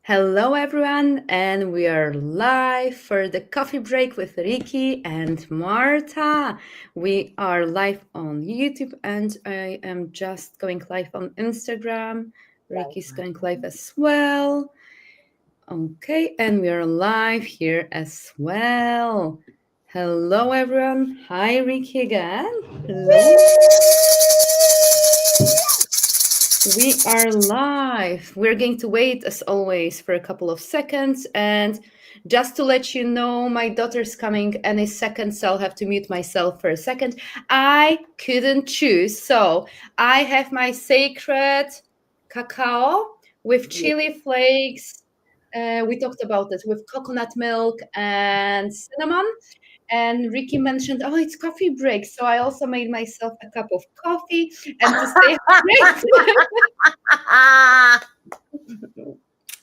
Hello, everyone, and we are live for the coffee break with Rikki and Marta. We are live on YouTube, and I am just going live on Instagram. Right. Ricky's going live as well. Okay, and we are live here as well. Hello, everyone. Hi, Rikki again. Hello. We are live. We're going to wait, as always, for a couple of seconds. And just to let you know, my daughter's coming any second, so I'll have to mute myself for a second. I couldn't choose. So I have my sacred cacao with chili flakes. We talked about it with coconut milk and cinnamon. And Rikki mentioned, oh, it's coffee break. So I also made myself a cup of coffee. And to stay hydrated,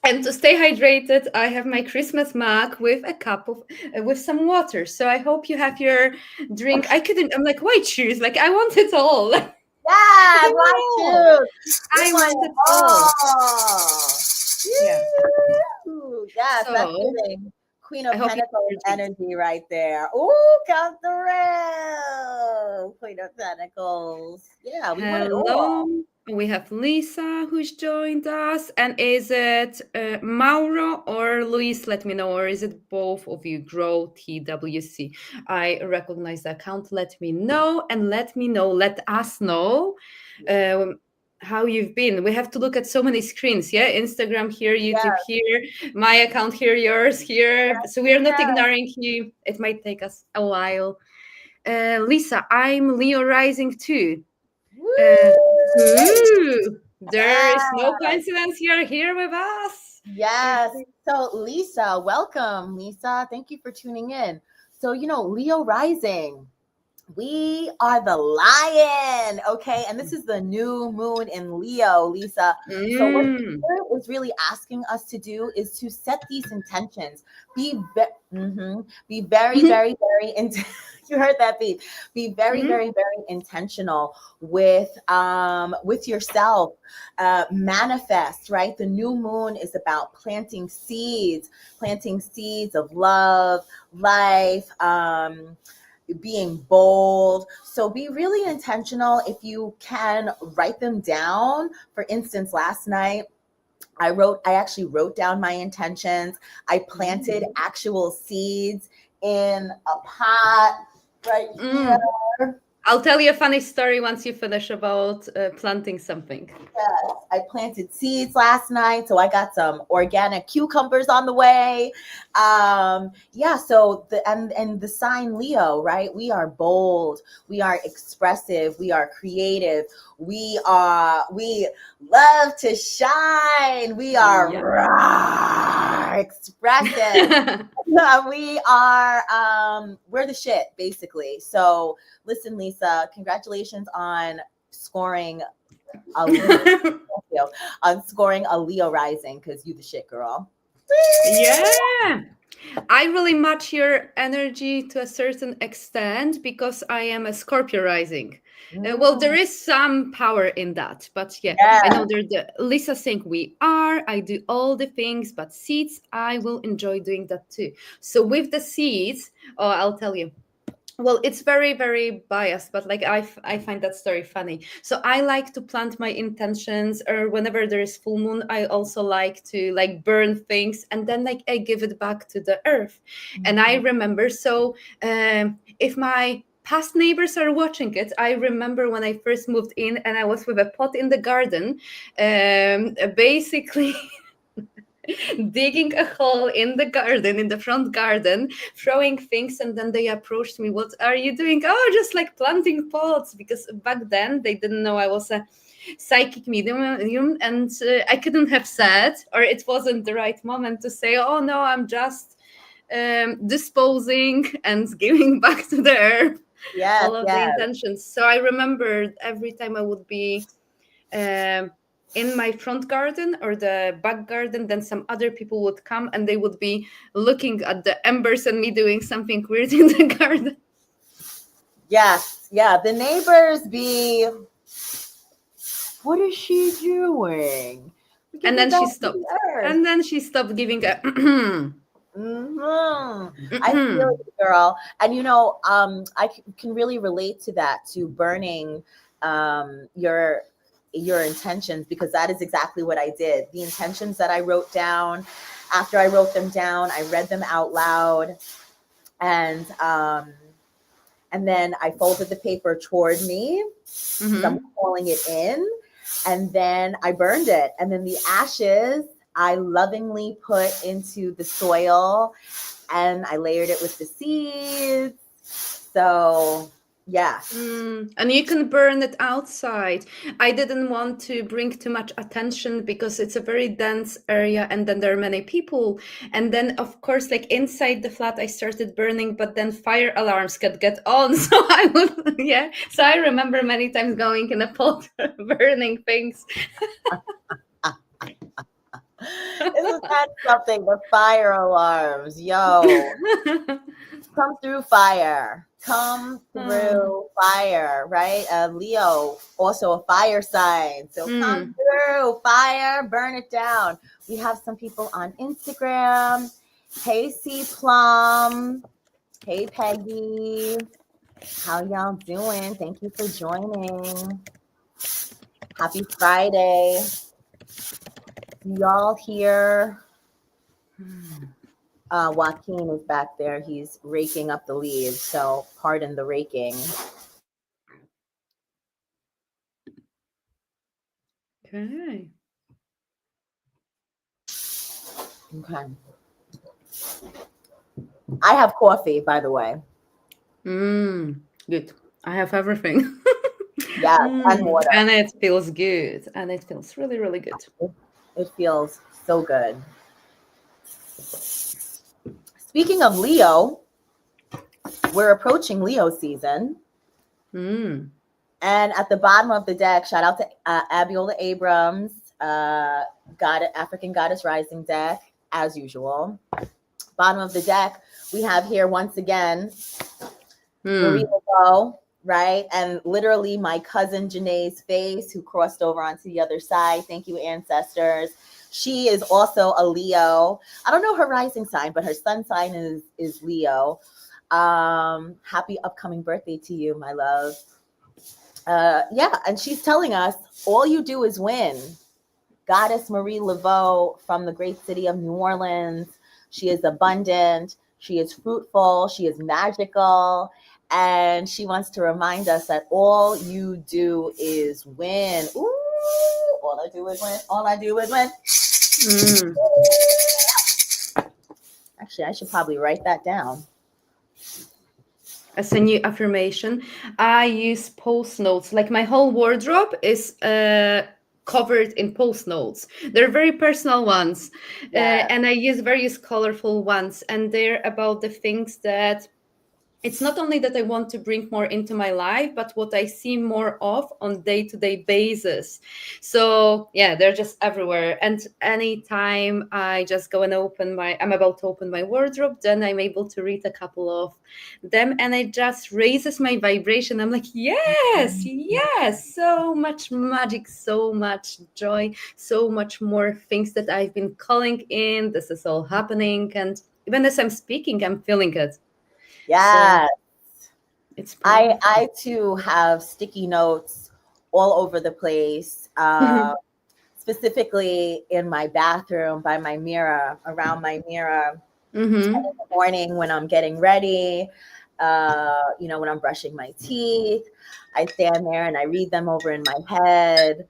and to stay hydrated, I have my Christmas mug with a cup of with some water. So I hope you have your drink. I couldn't. I'm like, why choose? Like I want it all. I Yeah, don't right know. too. I We want want it it all. all. Yeah. Yes, that's So giving Queen I of hope you have Pentacles your drinks. energy right there. Ooh, come through. Queen of Pentacles. Yeah, we want it Hello. all. We have Lisa who's joined us. And is it Mauro or Luis? Let me know. Or is it both of you? Grow TWC. I recognize the account. Let me know. And let me know. Let us know um, how you've been. We have to look at so many screens. Yeah. Instagram here, YouTube Yes, here, my account here, yours here. So we are not yes. ignoring you. It might take us a while. Lisa, I'm Leo Rising too. Uh, Ooh, there is no Yes. coincidence you're here with us. Yes. So, Lisa, welcome, Lisa. Thank you for tuning in. So, Leo rising. We are the lion, okay? And this is the new moon in Leo, Lisa. So what Mm. Spirit was really asking us to do is to set these intentions. Be very, very, very. You heard that beat. Be very, Mhm. very, very intentional with yourself. Manifest, right? The new moon is about planting seeds of love, life. Being bold. So be really intentional. If you can, write them down. For instance, last night I actually wrote down my intentions. I planted actual seeds in a pot right here. Mm. I'll tell you a funny story once you finish about planting something. Yes, I planted seeds last night, so I got some organic cucumbers on the way. Yeah, so the sign Leo, right? We are bold, we are expressive, we are creative, we love to shine, we are Yeah. expressive. We're the shit, basically. So listen, Lisa, congratulations on scoring a Leo. On scoring a Leo rising because you the shit, girl. Yeah. I really match your energy to a certain extent because I am a Scorpio rising. Well, there Mm, is some power in that, but yeah, I yeah. know there's the Lisa saying we are. I do all the things, but seeds, I will enjoy doing that too. So with the seeds, oh, I'll tell you. Well, it's very very biased, but like I find that story funny. So I like to plant my intentions, or whenever there is full moon I also like to like burn things, and then like I give it back to the earth. And I Mhm. remember, so if my past neighbors are watching it, I remember when I first moved in and I was with a pot in the garden, basically digging a hole in the garden, in the front garden, throwing things, and then they approached me. What are you doing? Oh, just like planting pots, because back then they didn't know I was a psychic medium, and I couldn't have said, or it wasn't the right moment to say, oh no, I'm just disposing and giving back to the earth Yes, all of the yes. intentions. So I remember every time I would be um, in my front garden or the back garden, then some other people would come and they would be looking at the embers and me doing something weird in the garden. Yes, yeah. The neighbors be, what is she doing? We give And it then she back to the stopped. course. And then she stopped giving a I feel you, girl. And can really relate to that, to burning your intentions, because that is exactly what I did. The intentions that I wrote down, after I wrote them down, I read them out loud, and then I folded the paper toward me because I'm calling it in, and then I burned it, and then the ashes I lovingly put into the soil, and I layered it with the seeds. So, yeah. And you can burn it outside. I didn't want to bring too much attention because it's a very dense area, and then there are many people. And then, of course, like inside the flat, I started burning, but then fire alarms could get on. So I would, yeah. So I remember many times going in a pot, burning things. Isn't that something? The fire alarms. Yo, come through fire. Come through fire, right? Leo, also a fire sign. So come through fire, burn it down. We have some people on Instagram. Hey, C Plum. Hey, Peggy. How y'all doing? Thank you for joining. Happy Friday. Y'all here? Joaquin is back there. He's raking up the leaves, so pardon the raking. Okay. Okay. I have coffee, by the way. Good. I have everything. Yeah, and water. And it feels good. And it feels really, really good. It feels so good. Speaking of Leo, we're approaching Leo season. And at the bottom of the deck, shout out to Abiola Abrams, African Goddess Rising deck, as usual. Bottom of the deck, we have here once again Marie Laveau, right? And literally my cousin Janae's face, who crossed over onto the other side. Thank you, ancestors. She is also a Leo. I don't know her rising sign, but her sun sign is Leo. Happy upcoming birthday to you, my love. Yeah, and she's telling us all you do is win. Goddess Marie Laveau from the great city of New Orleans. She is abundant. She is fruitful. She is magical. And she wants to remind us that all you do is win. Ooh, all I do is win. All I do is win. Actually, I should probably write that down. As a new affirmation, I use post notes. Like my whole wardrobe is covered in post notes. They're very personal ones. And I use various colorful ones. And they're about the things that it's not only that I want to bring more into my life, but what I see more of on day-to-day basis. So yeah, they're just everywhere. And anytime I just go and I'm about to open my wardrobe, then I'm able to read a couple of them, and it just raises my vibration. I'm like, yes, so much magic, so much joy, so much more things that I've been calling in. This is all happening. And even as I'm speaking, I'm feeling it. Yeah. So it's I too have sticky notes all over the place, specifically in my bathroom, by my mirror, around my mirror. And in the morning when I'm getting ready, when I'm brushing my teeth, I stand there and I read them over in my head.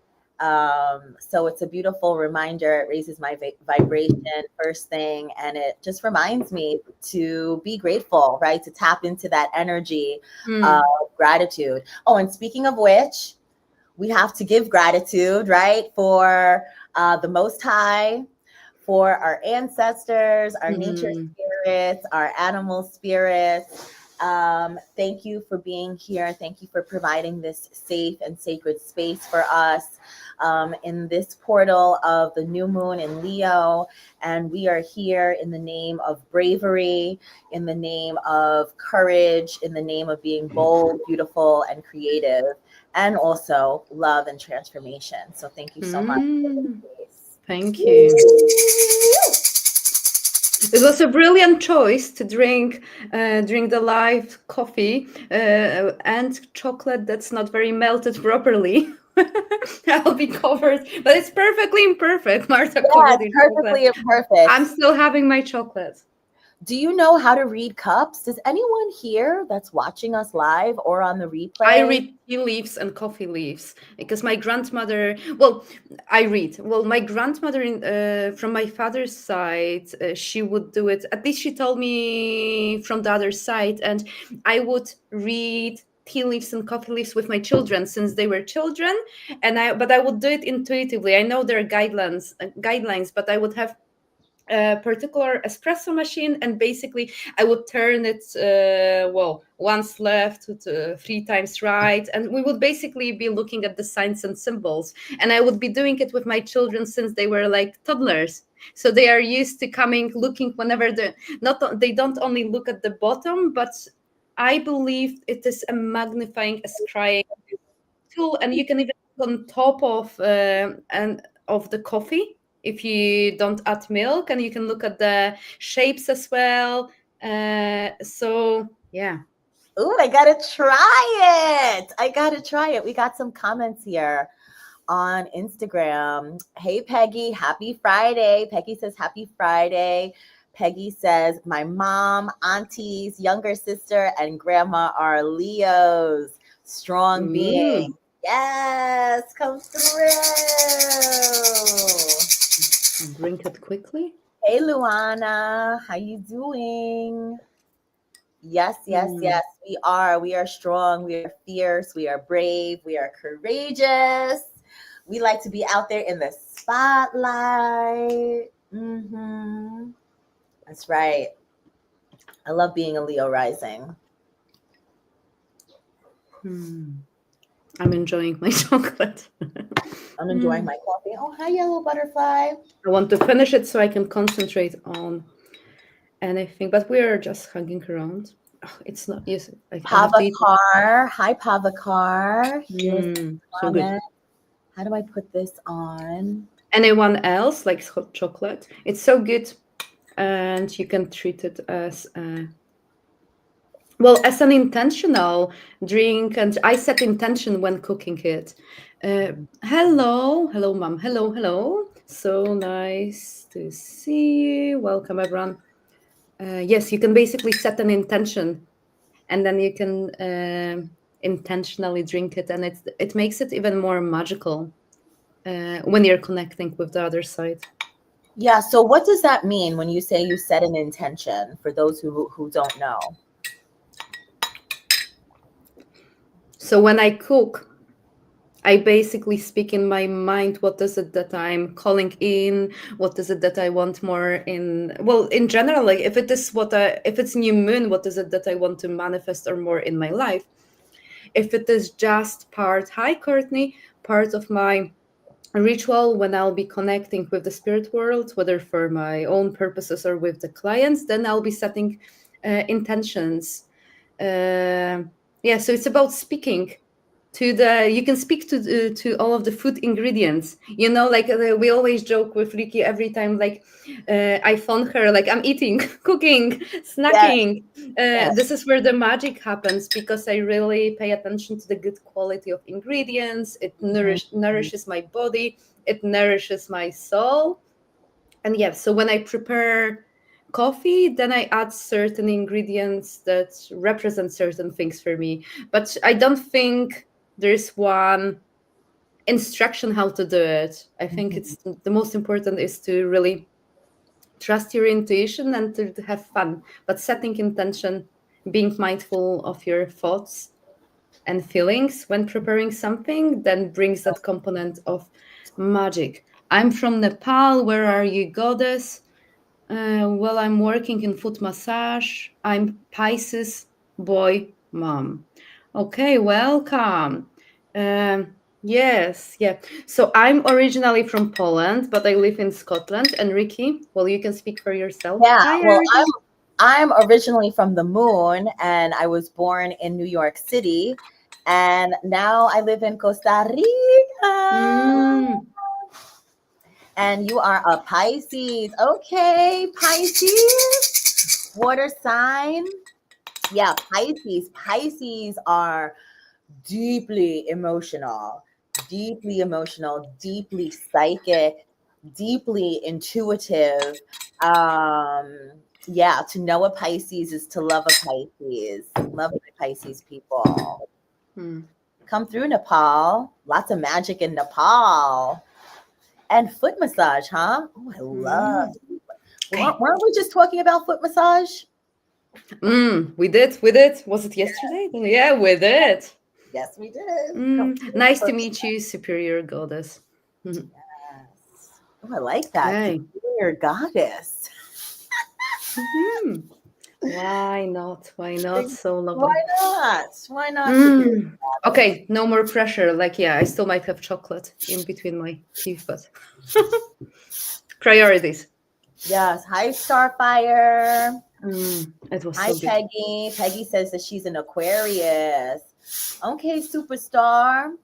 So it's a beautiful reminder. It raises my vibration first thing, and it just reminds me to be grateful, right? To tap into that energy of gratitude. Oh, and speaking of which, we have to give gratitude, right? For the Most High, for our ancestors, our nature spirits, our animal spirits. Thank you for being here. Thank you for providing this safe and sacred space for us in this portal of the new moon in Leo. And we are here in the name of bravery, in the name of courage, in the name of being bold, beautiful, and creative, and also love and transformation. So thank you so much for this space. Thank you. It was a brilliant choice to drink the live coffee and chocolate that's not very melted properly. I'll be covered, but it's perfectly imperfect. Marta Yeah, covered it's in chocolate. perfectly I'm imperfect. still having my chocolate. Do you know how to read cups? Does anyone here that's watching us live or on the I replay? read tea leaves and coffee leaves because my grandmother. Well, I read. Well, my grandmother from my father's side, she would do it. At least she told me from the other side, and I would read tea leaves and coffee leaves with my children since they were children. But I would do it intuitively. I know there are guidelines, but I would have a particular espresso machine, and basically I would turn it once left to three times right, and we would basically be looking at the signs and symbols, and I would be doing it with my children since they were like toddlers, so they are used to coming looking whenever they don't only look at the bottom, but I believe it is a magnifying, a scrying tool, and you can even put on top of the coffee if you don't add milk, and you can look at the shapes as well. So yeah. Ooh, I gotta try it. I gotta try it. We got some comments here on Instagram. Hey, Peggy, happy Friday. Peggy says, happy Friday. Peggy says, my mom, aunties, younger sister, and grandma are Leos. Strong being. Mm. Yes, come through. Drink it quickly. Hey, Luana, how you doing? Yes, yes, Mm. yes, we are. We are strong. We are fierce. We are brave. We are courageous. We like to be out there in the spotlight. That's right. I love being a Leo rising. Mm. I'm enjoying my chocolate. I'm enjoying my coffee. Oh, hi, yellow butterfly. I want to finish it so I can concentrate on anything, but we are just hanging around. Oh, it's not yes. I have to eat. Pavakar. Hi, Pavakar. Here's the So good. comment. How do I put this on? Anyone else likes hot chocolate? It's so good, and you can treat it as as an intentional drink. And I set intention when cooking it. Hello, mom. Hello. So nice to see you. Welcome, everyone. Yes, you can basically set an intention, and then you can intentionally drink it, and it makes it even more magical when you're connecting with the other side. Yeah, so what does that mean when you say you set an intention for those who don't know? So when I cook, I basically speak in my mind what is it that I'm calling in, what is it that I want more in, well, in general, like if it's new moon, what is it that I want to manifest or more in my life? If it is just hi Courtney, part of my ritual when I'll be connecting with the spirit world, whether for my own purposes or with the clients, then I'll be setting intentions. So it's about speaking you can speak to all of the food ingredients, like we always joke with Rikki every time, like I phone her, like I'm eating cooking, Yes, snacking. yes. This is where the magic happens, because I really pay attention to the good quality of ingredients. It Mhm. nourishes my body, it nourishes my soul. And yeah, so when I prepare coffee, then I add certain ingredients that represent certain things for me. But I don't think there's one instruction how to do it. I think Mhm. it's the most important is to really trust your intuition and to have fun, but setting intention, being mindful of your thoughts and feelings when preparing something, then brings that component of magic. I'm from Nepal. Where are you, goddess? Well, I'm working in foot massage. I'm Pisces boy mom. Okay, welcome. Yes, yeah. So I'm originally from Poland, but I live in Scotland. And Rikki, well, you can speak for yourself. Yeah, Hi, well, Rikki. I'm originally from the moon and I was born in New York City and now I live in Costa Rica. Mm, And you are a Pisces. Okay, Pisces, water sign. Yeah, Pisces. Pisces are deeply emotional, deeply psychic, deeply intuitive. Um, yeah, to know a Pisces is to love a Pisces. Love my Pisces people. Hmm. Come through Nepal. Lots of magic in Nepal. And foot massage, huh? Oh, I love. Mm. Well, Okay. weren't we just talking about foot massage? We did. We did. Was it yesterday? Yeah, we did. Yes, we did. Come through Nice to foot meet you, superior goddess. Mhm. massage. Oh, I like that. Okay. Superior goddess. Mhm. Why not? Why not? So Why lovely. not? Why not superior goddess? Okay, no more pressure. Like, yeah, I still might have chocolate in between my teeth, but priorities. Yes. Hi, Starfire. It was Hi, so good. Peggy. Peggy says that she's an Aquarius. Okay, superstar.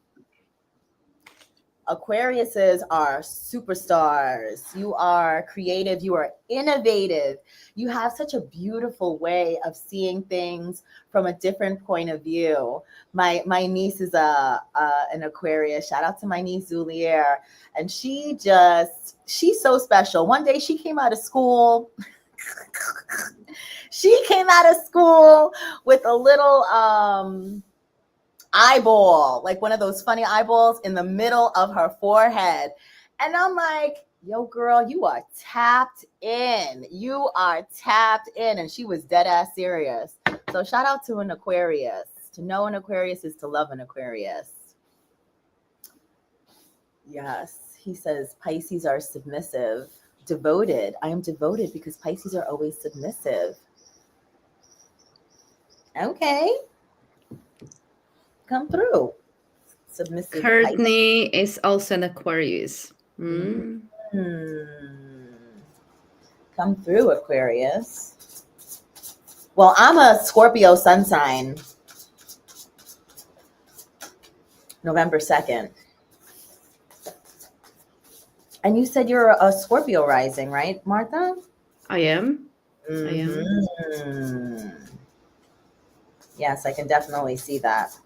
Aquariuses are superstars. You are creative. You are innovative. You have such a beautiful way of seeing things from a different point of view. My niece is an Aquarius. Shout out to my niece Zulier, and she's so special. One day she came out of school. She came out of school with a little eyeball, like one of those funny eyeballs in the middle of her forehead. And I'm like, yo, girl, you are tapped in. You are tapped in. And she was dead ass serious. So shout out to an Aquarius. To know an Aquarius is to love an Aquarius. Yes. He says Pisces are submissive, devoted. I am devoted because Pisces are always submissive. Okay. Come through. Submissive Pisces. Courtney is also an Aquarius. Hmm. Come through, Aquarius. Well, I'm a Scorpio sun sign, November 2nd. And you said you're a Scorpio rising, right, Martha? I am. I am. Hmm. Yes, I can definitely see that.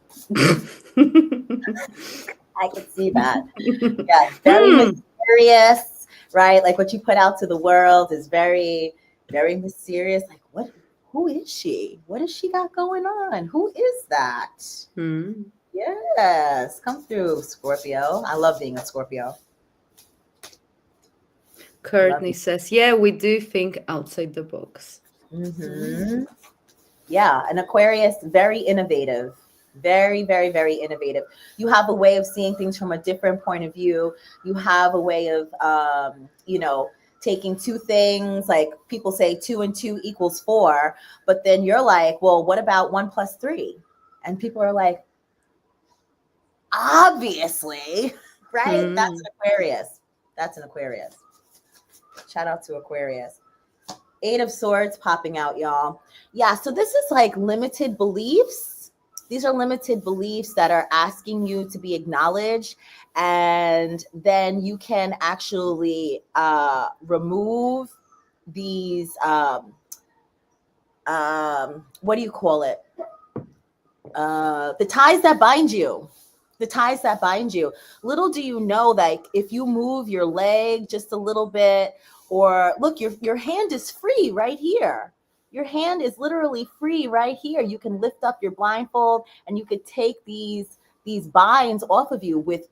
I can see that. Yeah, very Hmm. mysterious, right? Like what you put out to the world is very, very mysterious. Like, what? Who is she? What has she got going on? Who is that? Hmm. Yes, come through, Scorpio. I love being a Scorpio. Love Courtney you. says, yeah, we do think outside the box. Hmm. Yeah, an Aquarius, very innovative. Very, very, very innovative. You have a way of seeing things from a different point of view. You have a way of, taking two things, like people say two and two equals four, but then you're like, well, what about one plus three? And people are like, obviously, right? That's Hmm. an Aquarius. That's an Aquarius. Shout out to Aquarius. Eight of Swords popping out, y'all. Yeah, so this is like limited beliefs. These are limited beliefs that are asking you to be acknowledged, and then you can actually remove these. What do you call it? The ties that bind you. The ties that bind you. Little do you know, like if you move your leg just a little bit, or look, your hand is free right here. Your hand is literally free right here. You can lift up your blindfold and you could take these binds off of you with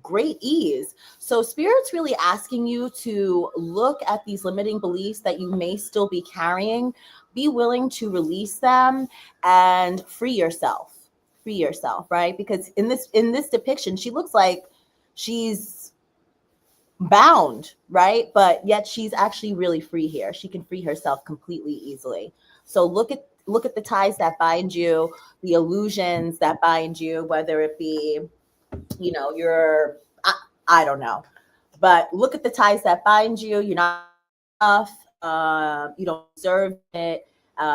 great ease. So spirit's really asking you to look at these limiting beliefs that you may still be carrying, be willing to release them and free yourself. Free yourself, right? Because in this depiction, she looks like she's bound, right? But yet she's actually really free here. She can free herself completely easily. So look at the ties that bind you, the illusions that bind you, whether it be, you're I don't know. But look at the ties that bind you. You're not enough. You don't deserve it.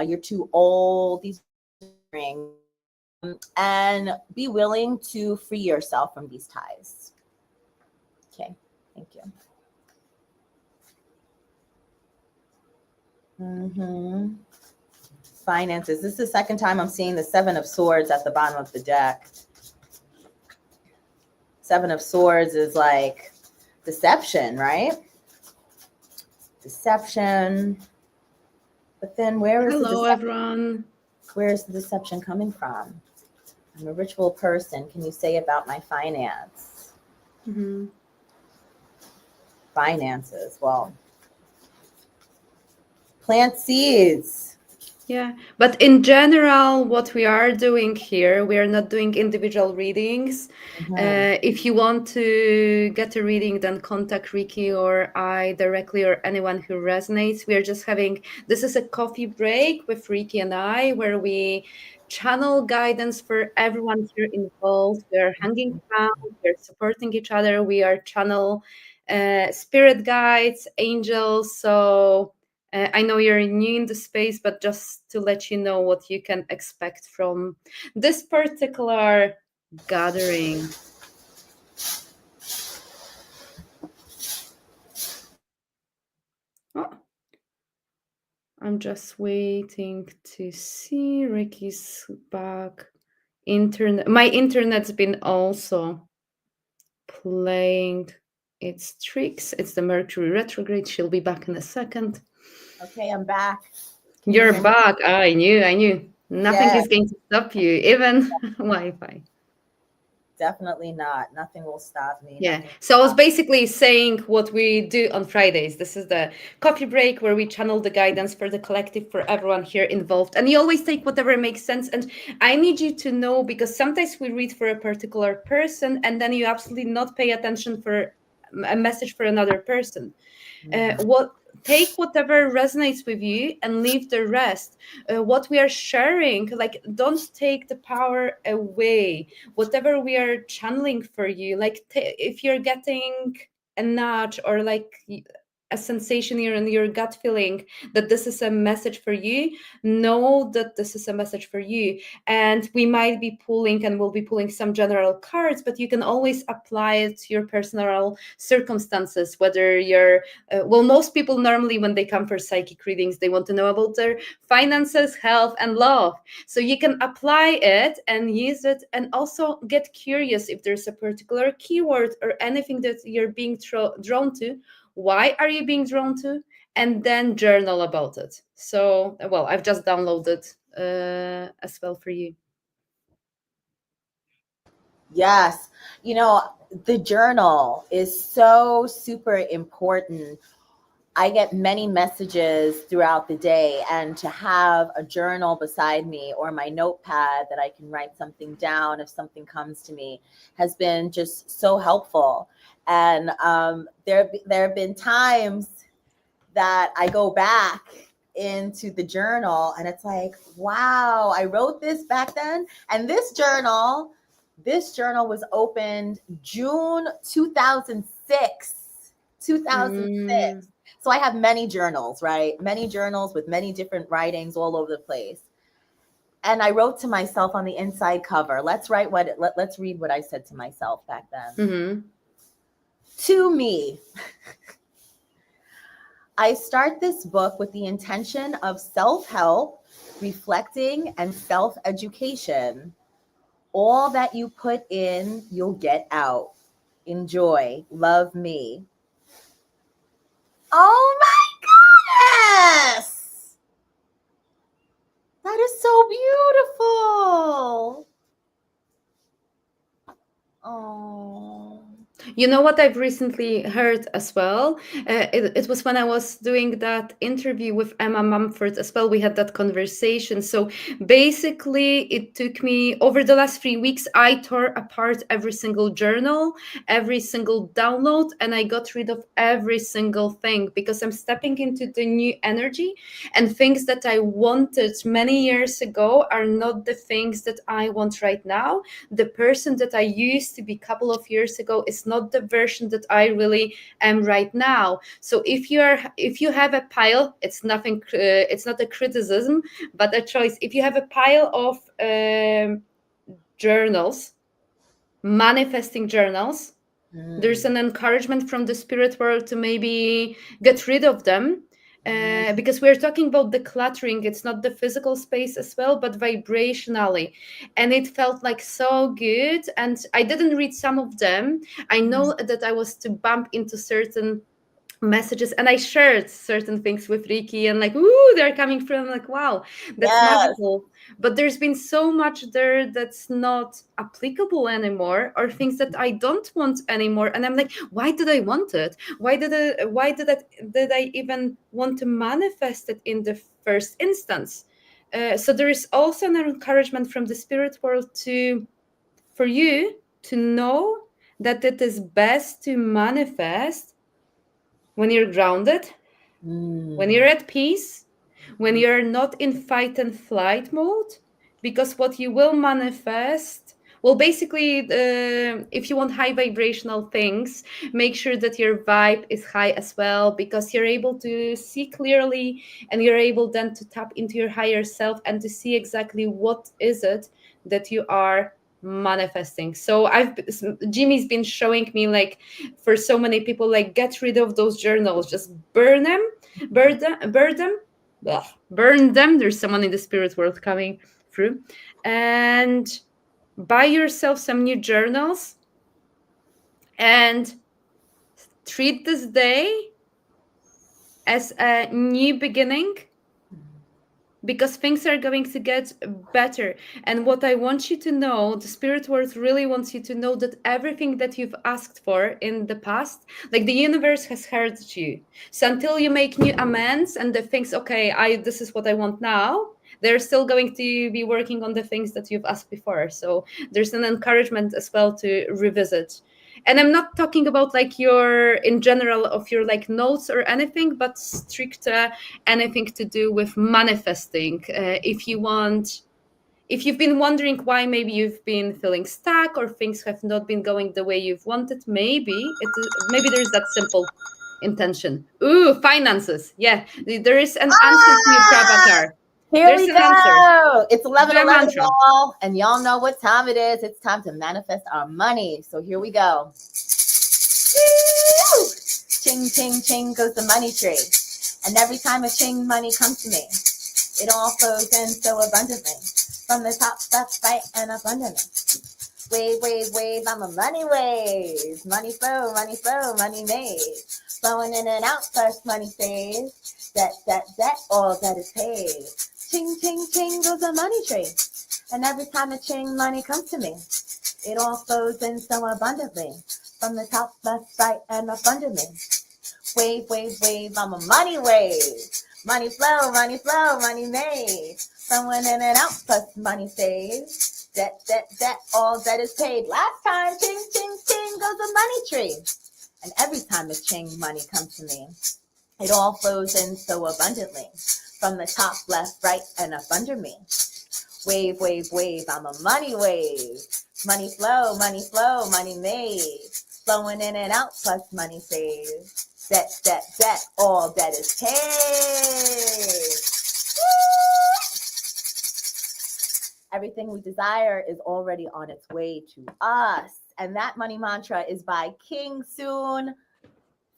You're too old. These things, and be willing to free yourself from these ties. Okay, thank you. Mm-hmm. Finances. This is the second time I'm seeing the Seven of Swords at the bottom of the deck. Seven of Swords is like deception, right? Deception. But then Hello, everyone. where is the deception coming from? I'm a ritual person. Can you say about my finance? Mm-hmm. Finances. Well, plant seeds. Yeah, but in general, what we are doing here, we are not doing individual readings. Mm-hmm. If you want to get a reading, then contact Rikki or I directly, or anyone who resonates. We are just having this is a coffee break with Rikki and I, where we channel guidance for everyone here involved. We are hanging around, we are supporting each other, we are channel spirit guides, angels. So I know you're new in the space, but just to let you know what you can expect from this particular gathering. Oh, I'm just waiting to see Ricky's back. My internet's been also playing its tricks. It's the Mercury retrograde. She'll be back in a second. Okay, I'm back. Can you You're hear me? back. I knew. Nothing Yeah, is going to stop you, even Wi-Fi. definitely not. Nothing will stop me. Yeah. Nothing will So I was stop basically saying what we do on Fridays. This is the coffee break where we channel the guidance for the collective, for everyone here involved. And you always take whatever makes sense. And I need you to know, because sometimes we read for a particular person and then you absolutely not pay attention for a message for another person. me. Mhm. What Take whatever resonates with you and leave the rest. What we are sharing, like, don't take the power away. Whatever we are channeling for you, like, if you're getting a nudge or like a sensation in your gut feeling that this is a message for you, know that this is a message for you. And we might be pulling, and we'll be pulling some general cards, but you can always apply it to your personal circumstances, whether you're well, most people normally, when they come for psychic readings, they want to know about their finances, health, and love. So you can apply it and use it, and also get curious if there's a particular keyword or anything that you're being drawn to. Why are you being drawn to? And then journal about it. So, well, I've just downloaded as well for you. Yes. You know, the journal is so super important. I get many messages throughout the day, and to have a journal beside me or my notepad that I can write something down if something comes to me has been just so helpful. And there have been times that I go back into the journal and it's like, wow, I wrote this back then. And this journal was opened June 2006. 2006. Mm, So I have many journals, right? Many journals with many different writings all over the place. And I wrote to myself on the inside cover. Let's read what I said to myself back then. mm-hmm. To me, I start this book with the intention of self help, reflecting, and self education. All that you put in, you'll get out. Enjoy. Love me. Oh my goodness! That is so beautiful. Oh. You know what I've recently heard as well? It was when I was doing that interview with Emma Mumford as well. We had that conversation. So basically, it took me over the last 3 weeks. I tore apart every single journal, every single download, and I got rid of every single thing because I'm stepping into the new energy, and things that I wanted many years ago are not the things that I want right now. The person that I used to be a couple of years ago is not the version that I really am right now. So if you have a pile, it's nothing. It's not a criticism, but a choice. If you have a pile of journals, manifesting journals, there's Mm. an encouragement from the spirit world to maybe get rid of them Because we're talking about the cluttering, it's not the physical space as well, but vibrationally. And it felt like so good. And I didn't read some of them. I know that I was to bump into certain messages, and I shared certain things with Rikki, and like, ooh, they're coming from, like, wow, that's Yes. magical. But there's been so much there that's not applicable anymore, or things that I don't want anymore. And I'm like, why did I want it? Why did I even want to manifest it in the first instance? So there is also an encouragement from the spirit world to for you to know that it is best to manifest when you're grounded, when Mm. you're at peace, when you're not in fight and flight mode, because what you will manifest, well, basically, if you want high vibrational things, make sure that your vibe is high as well, because you're able to see clearly, and you're able then to tap into your higher self and to see exactly what is it that you are manifesting. So Jimmy's been showing me, like, for so many people, like, get rid of those journals, just burn them, burn them, ugh, burn them. There's someone in the spirit world coming through. And buy yourself some new journals, and treat this day as a new beginning, because things are going to get better. And what I want you to know, the spirit world really wants you to know, that everything that you've asked for in the past, like, the universe has heard you. So until you make new amends and the things, okay, this is what I want now, they're still going to be working on the things that you've asked before. So there's an encouragement as well to revisit. And I'm not talking about, like, your in general of your, like, notes or anything, but strict anything to do with manifesting. If you've been wondering why maybe you've been feeling stuck, or things have not been going the way you've wanted, maybe there's that simple intention. Ooh, finances. Yeah, there is an answer to your Ah, Prabhatar. here There's we an answer. go. It's Do a 11:11, mantra. y'all, and y'all know what time it is. It's time to manifest our money. So here we go. Woo! Ching, ching, ching goes the money tree. And every time a ching money comes to me, it all flows in so abundantly. From the top, left, right, and abundantly. Wave, wave, wave, I'm a money wave. Money flow, money made. Flowing in and out, first money stays. That, all that is paid. Ching, ching, ching goes the money tree. And every time a ching money comes to me, it all flows in so abundantly. From the top, left, right, and abundantly. Wave, wave, wave, I'm a money wave. Money flow, money made. Flowing in and out, plus money stays. That, all that is paid. Last time, ching, ching, ching goes the money tree. And every time a ching money comes to me, it all flows in so abundantly. From the top, left, right, and up under me. Wave, wave, wave, I'm a money wave. Money flow, money made. Flowing in and out, plus money saved. That, all that is paid. Everything we desire is already on its way to us. And that money mantra is by King Soon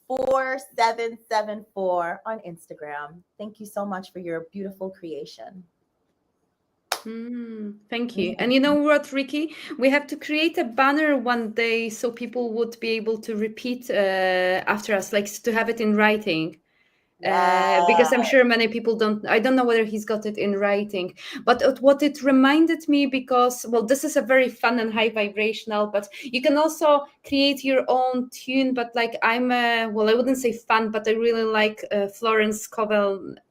4774 on Instagram. Thank you so much for your beautiful creation. Thank you. And you know what, Rikki? We have to create a banner one day so people would be able to repeat after us, like, to have it in writing. Yeah. Because I'm sure many people don't. I don't know whether he's got it in writing, but what it reminded me, because, well, this is a very fun and high vibrational, but you can also create your own tune. But, like, well, I wouldn't say fun, but I really like Florence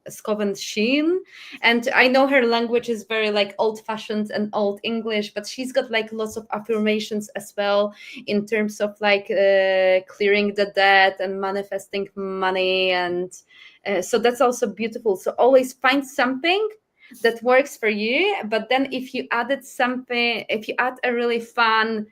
Scoven Sheen, and I know her language is very, like, old-fashioned and old English, but she's got, like, lots of affirmations as well, in terms of, like, clearing the debt and manifesting money. And so that's also beautiful. So always find something that works for you, but then if you add a really fun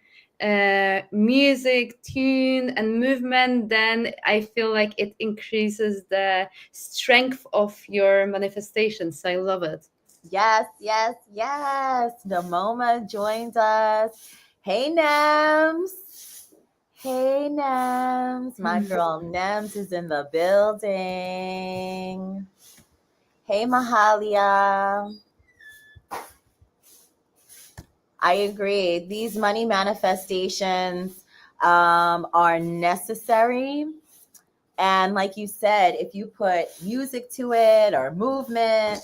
music, tune, and movement, then I feel like it increases the strength of your manifestations. I love it. Yes, yes, yes. Nomoma joined us. Hey, Nams. Hey, Nems. My girl Nems is in the building. Hey, Mahalia. I agree. These money manifestations are necessary. And like you said, if you put music to it or movement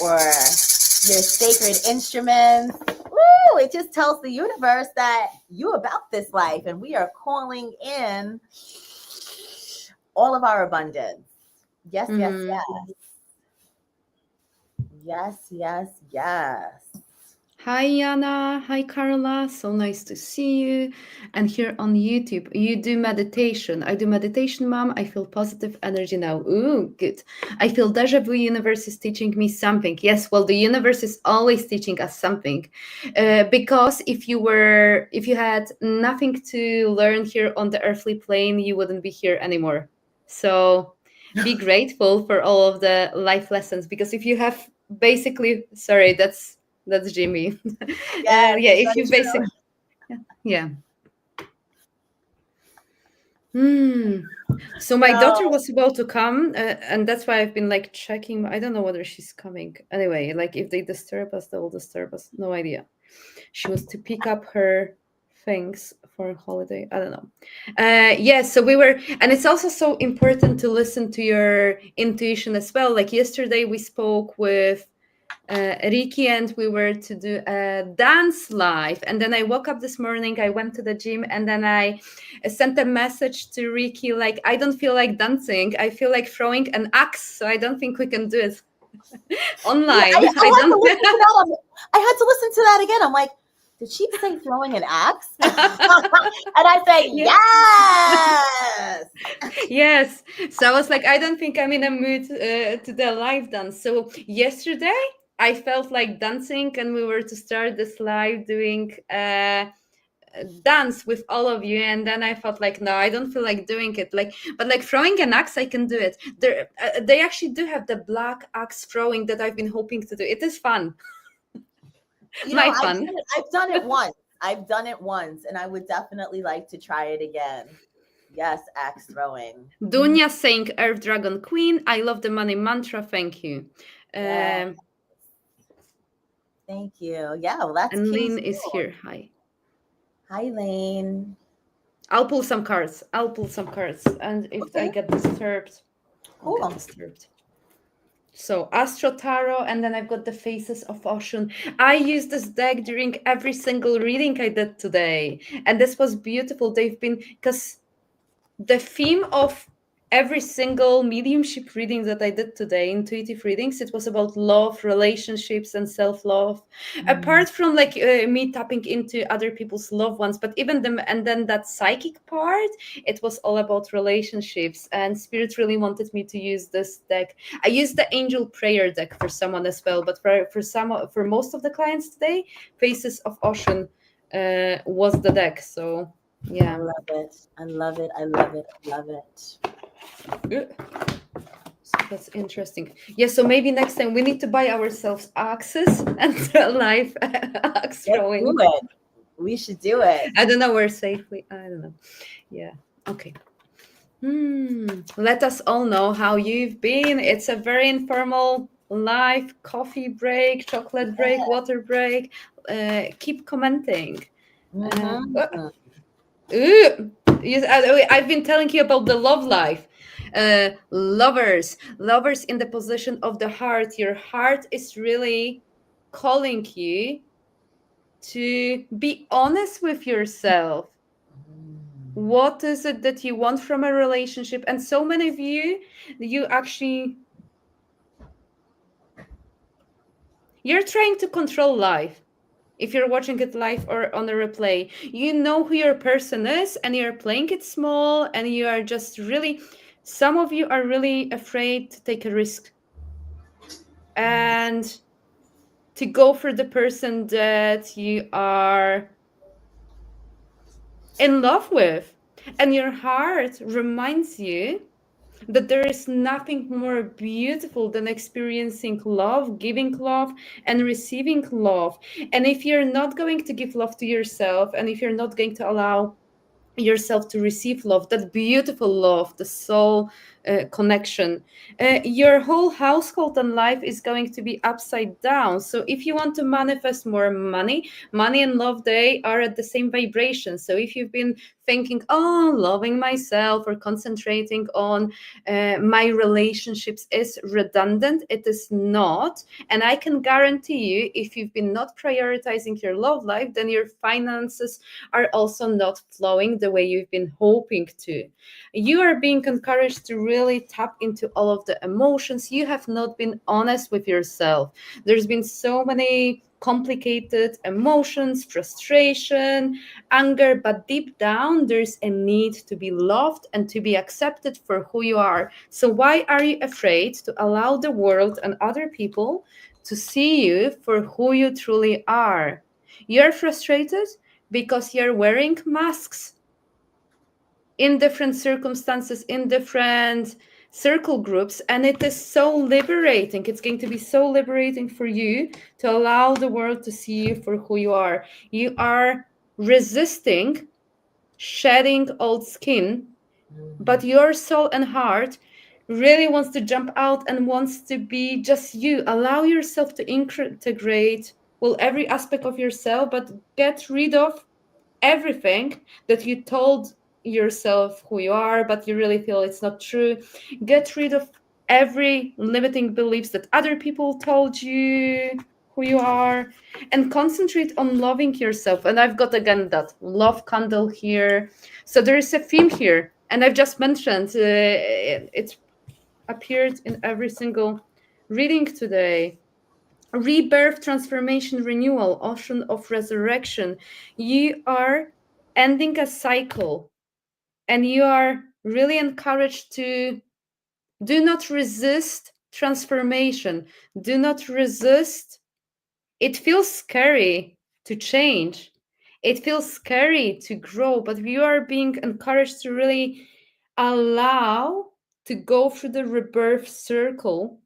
or your sacred instruments, woo, it just tells the universe that you about this life and we are calling in all of our abundance. Yes, yes, Mm. yes. Yes, yes, yes. Hi, Yana. Hi, Carla. So nice to see you. And here on YouTube, you do meditation. I do meditation, mom. I feel positive energy now. Ooh, good. I feel deja vu universe is teaching me something. Yes, well, the universe is always teaching us something. Because if you had nothing to learn here on the earthly plane, you wouldn't be here anymore. So be grateful for all of the life lessons. Because if you have basically, sorry, that's Jimmy. Yes, Yeah, it's if very you true. basic, yeah. Hmm. So my daughter So, was about to come, and that's why I've been like checking. I don't know whether she's coming. Anyway, like if they disturb us, they will disturb us. No idea. She was to pick up her things for a holiday. I don't know. Yes, so we were, and it's also so important to listen to your intuition as well. Like yesterday, we spoke with Rikki and we were to do a dance live. And then I woke up this morning, I went to the gym, and then I sent a message to Rikki like, I don't feel like dancing. I feel like throwing an axe. So I don't think we can do it yeah, I online. I had to don't. listen to that. I had to listen to that again. I'm like, did she say throwing an axe? And I said, Yeah. yes. Yes. So I was like, I don't think I'm in a mood to the live dance. So yesterday, I felt like dancing, and we were to start this live doing dance with all of you, and then I felt like, no, I don't feel like doing it, like, but like throwing an axe I can do it. They actually do have the black axe throwing that I've been hoping to do. It is fun. You know, My fun. I've done it once. I've done it once, and I would definitely like to try it again. Yes, axe throwing. Mhm. Dunya saying Earth Dragon Queen, I love the money mantra, thank you. Yeah, um thank you. Yeah, well, that's and King's Lynn is Field. here. Hi. Hi, Lane. I'll pull some cards, and if I Okay, get disturbed, I'll get cool. disturbed. So Astro Tarot, and then I've got the Faces of Ocean. I used this deck during every single reading I did today, and this was beautiful. They've been, because the theme of every single mediumship reading that I did today, intuitive readings, it was about love, relationships, and self-love. Mm, Apart from like me tapping into other people's loved ones, but even them, and then that psychic part, it was all about relationships. And Spirit really wanted me to use this deck. I used the Angel Prayer deck for someone as well, but for most of the clients today, Faces of Ocean was the deck. So I yeah. love it. I love it. I love it. I love it. So that's interesting. Yeah, so maybe next time we need to buy ourselves axes and live axe Let's do throwing. it. We should do it. I don't know where safely. I don't know. Yeah. Okay. Let us all know how you've been. It's a very informal live coffee break, chocolate break, water break. Keep commenting. Mm-hmm. Oh, ooh, yes, I've been telling you about the love life. Lovers in the position of the heart. Your heart is really calling you to be honest with yourself. What is it that you want from a relationship? And so many of you, you actually, you're trying to control life. If you're watching it live or on a replay, you know who your person is, and you're playing it small, and you are just really, some of you are really afraid to take a risk and to go for the person that you are in love with. And your heart reminds you that there is nothing more beautiful than experiencing love, giving love, and receiving love. And if you're not going to give love to yourself, and if you're not going to allow yourself to receive love, that beautiful love, the soul connection, your whole household and life is going to be upside down. So if you want to manifest more money, money and love, they are at the same vibration. So if you've been thinking, oh, loving myself or concentrating on my relationships is redundant, it is not. And I can guarantee you, if you've been not prioritizing your love life, then your finances are also not flowing the way you've been hoping to. You are being encouraged to really tap into all of the emotions. You have not been honest with yourself. There's been so many complicated emotions, frustration, anger, but deep down, there's a need to be loved and to be accepted for who you are. So, why are you afraid to allow the world and other people to see you for who you truly are? You're frustrated because you're wearing masks in different circumstances, in different circle groups, and it is so liberating. It's going to be so liberating for you to allow the world to see you for who you are. You are resisting shedding old skin, but your soul and heart really wants to jump out and wants to be just you. Allow yourself to integrate, well, every aspect of yourself, but get rid of everything that you told yourself who you are, but you really feel it's not true. Get rid of every limiting beliefs that other people told you who you are, and concentrate on loving yourself. And I've got again that love candle here. So there is a theme here, and I've just mentioned it appeared in every single reading today. Rebirth, transformation, renewal, ocean of resurrection. You are ending a cycle, and you are really encouraged to do not resist transformation. Do not resist. It feels scary to change. It feels scary to grow, but you are being encouraged to really allow to go through the rebirth circle,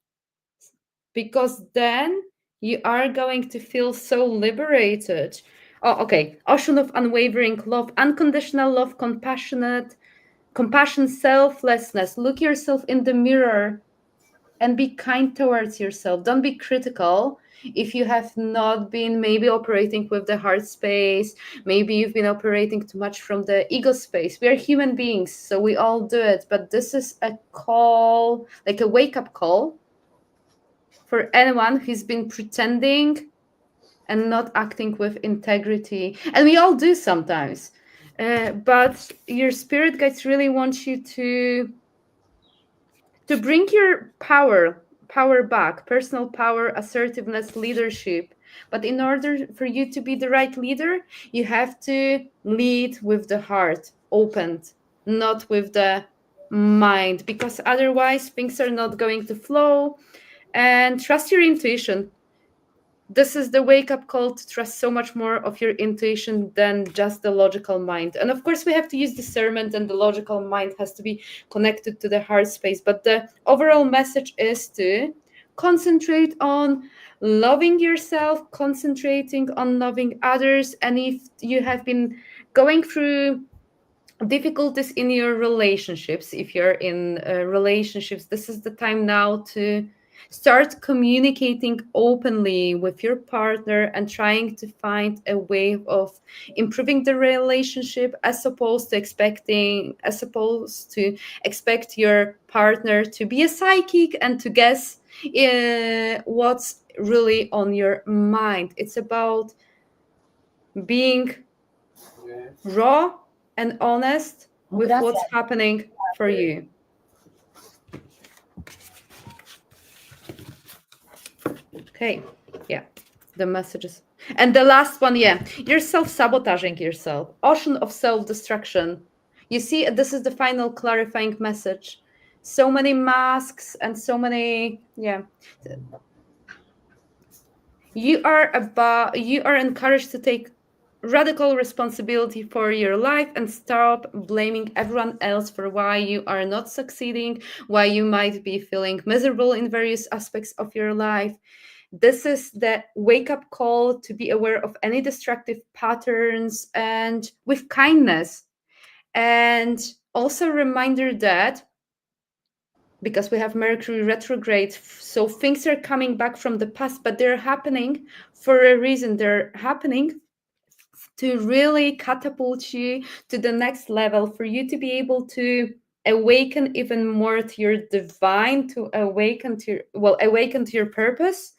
because then you are going to feel so liberated. Oh, okay. Ocean of unwavering love, unconditional love, compassion, selflessness. Look yourself in the mirror and be kind towards yourself. Don't be critical if you have not been maybe operating with the heart space. Maybe you've been operating too much from the ego space. We are human beings, so we all do it. But this is a call, like a wake up call for anyone who's been pretending and not acting with integrity. And we all do sometimes. But your spirit guides really want you to bring your power back, personal power, assertiveness, leadership. But in order for you to be the right leader, you have to lead with the heart opened, not with the mind, because otherwise things are not going to flow. And trust your intuition. This is the wake up call to trust so much more of your intuition than just the logical mind. And of course, we have to use discernment, and the logical mind has to be connected to the heart space. But the overall message is to concentrate on loving yourself, concentrating on loving others. And if you have been going through difficulties in your relationships, if you're in relationships, this is the time now to start communicating openly with your partner and trying to find a way of improving the relationship, as opposed to expect your partner to be a psychic and to guess what's really on your mind. It's about being raw and honest with what's Gracias. happening for you. Okay, yeah, the messages. And the last one, yeah, you're self-sabotaging yourself. Ocean of self-destruction. You see, this is the final clarifying message. So many masks and so many, yeah. You are encouraged to take radical responsibility for your life and stop blaming everyone else for why you are not succeeding, why you might be feeling miserable in various aspects of your life. This is the wake up call to be aware of any destructive patterns and with kindness. And also a reminder that because we have Mercury retrograde, so things are coming back from the past, but they're happening for a reason. They're happening to really catapult you to the next level, for you to be able to awaken even more to your divine, to awaken to awaken to your purpose.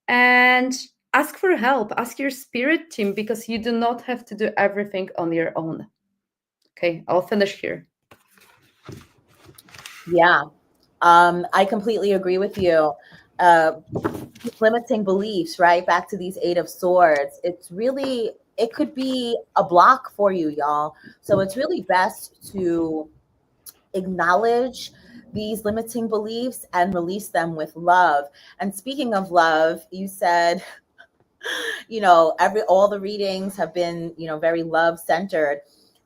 And ask for help, ask your spirit team, because you do not have to do everything on your own. Okay, I'll finish here. Yeah, I completely agree with you. Limiting beliefs, right? Back to these Eight of Swords. It's really, it could be a block for you, y'all. So it's really best to acknowledge these limiting beliefs and release them with love. And speaking of love, you said, every all the readings have been, very love centered.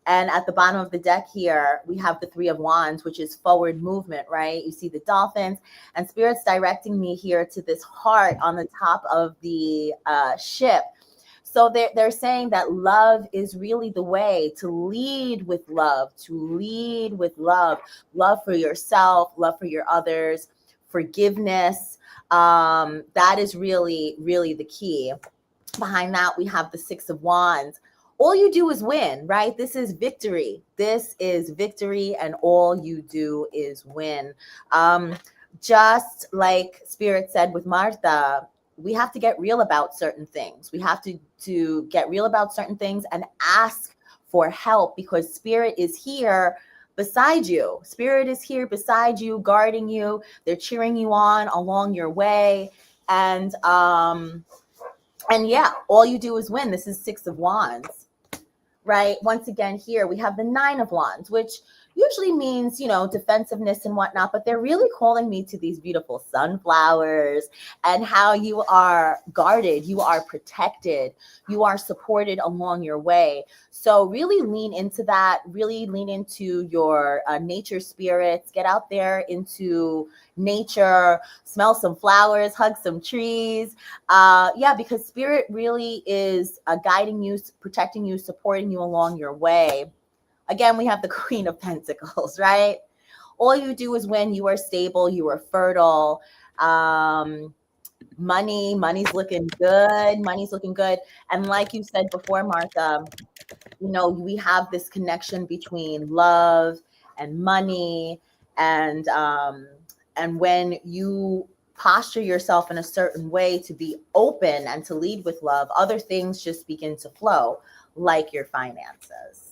And at the bottom of the deck here, we have the Three of Wands, which is forward movement, right? You see the dolphins, and Spirit's directing me here to this heart on the top of the ship. So they're saying that love is really the way to lead with love, love for yourself, love for your others, forgiveness. That is really, really the key. Behind that, we have the Six of Wands. All you do is win, right? This is victory. This is victory, and all you do is win. Just like Spirit said with Marta, we have to get real about certain things. We have to get real about certain things and ask for help, because Spirit is here beside you. Spirit is here beside you, guarding you. They're cheering you on along your way. And yeah, all you do is win. This is Six of Wands, right? Once again, here we have the Nine of Wands, which usually means, defensiveness and whatnot, but they're really calling me to these beautiful sunflowers and how you are guarded, you are protected, you are supported along your way. So really lean into that, really lean into your nature spirits, get out there into nature, smell some flowers, hug some trees. Yeah, because Spirit really is guiding you, protecting you, supporting you along your way. Again, we have the Queen of Pentacles, right? All you do is win. You are stable. You are fertile. Money's looking good. Money's looking good. And like you said before, Martha, we have this connection between love and money. And when you posture yourself in a certain way to be open and to lead with love, other things just begin to flow, like your finances.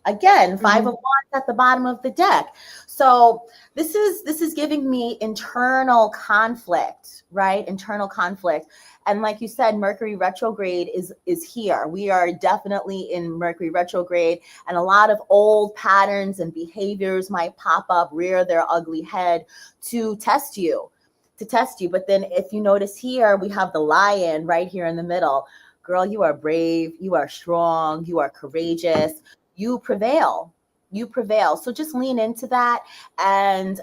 Again, Five of Wands at the bottom of the deck. So this is giving me internal conflict, right? Internal conflict. And like you said, Mercury retrograde is here. We are definitely in Mercury retrograde, and a lot of old patterns and behaviors might pop up, rear their ugly head to test you. But then if you notice here, we have the Lion right here in the middle. Girl, you are brave, you are strong, you are courageous. You prevail. So just lean into that and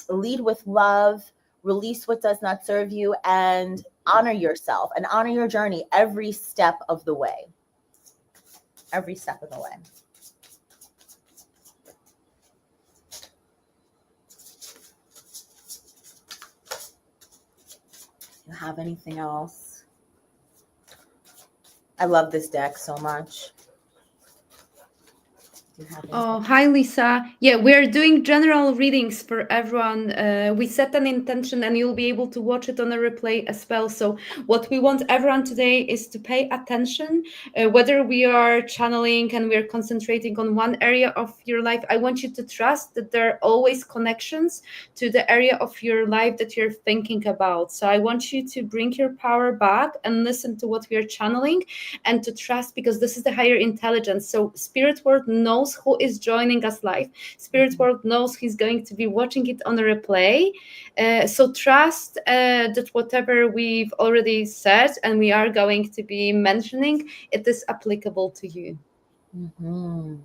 lead with love, release what does not serve you, and honor yourself and honor your journey every step of the way. Every step of the way. Do you have anything else? I love this deck so much. Oh, hi, Lisa. Yeah, we're doing general readings for everyone. We set an intention and you'll be able to watch it on a replay as well. So what we want everyone today is to pay attention, whether we are channeling and we're concentrating on one area of your life. I want you to trust that there are always connections to the area of your life that you're thinking about. So I want you to bring your power back and listen to what we are channeling, and to trust, because this is the higher intelligence. So Spirit World knows who is joining us live. Spirit World knows he's going to be watching it on a replay. So trust that whatever we've already said and we are going to be mentioning, it is applicable to you. Mm-hmm.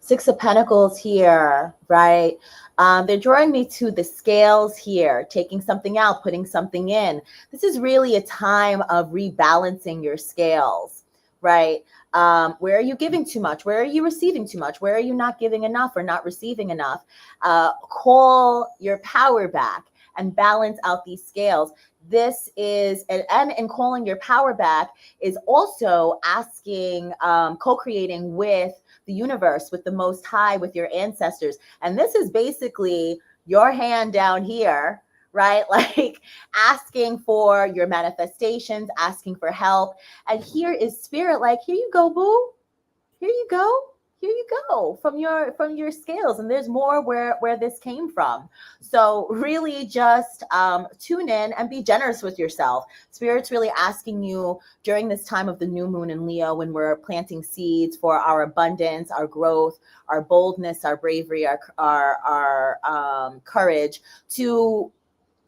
Six of Pentacles here, right? They're drawing me to the scales here, taking something out, putting something in. This is really a time of rebalancing your scales, right? Where are you giving too much? Where are you receiving too much? Where are you not giving enough or not receiving enough? Call your power back and balance out these scales. This is, and in calling your power back is also asking, co-creating with the universe, with the Most High, with your ancestors. And this is basically your hand down here, right? Like asking for your manifestations, asking for help. And here is spirit, like, here you go, boo. Here you go. Here you go from your scales, and there's more where this came from. So really, just tune in and be generous with yourself. Spirit's really asking you during this time of the new moon in Leo, when we're planting seeds for our abundance, our growth, our boldness, our bravery, our courage, to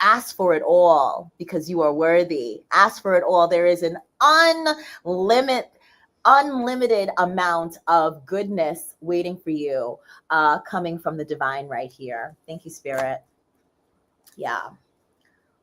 ask for it all, because you are worthy. Ask for it all. There is an unlimited amount of goodness waiting for you, coming from the divine right here. Thank you, Spirit. Yeah.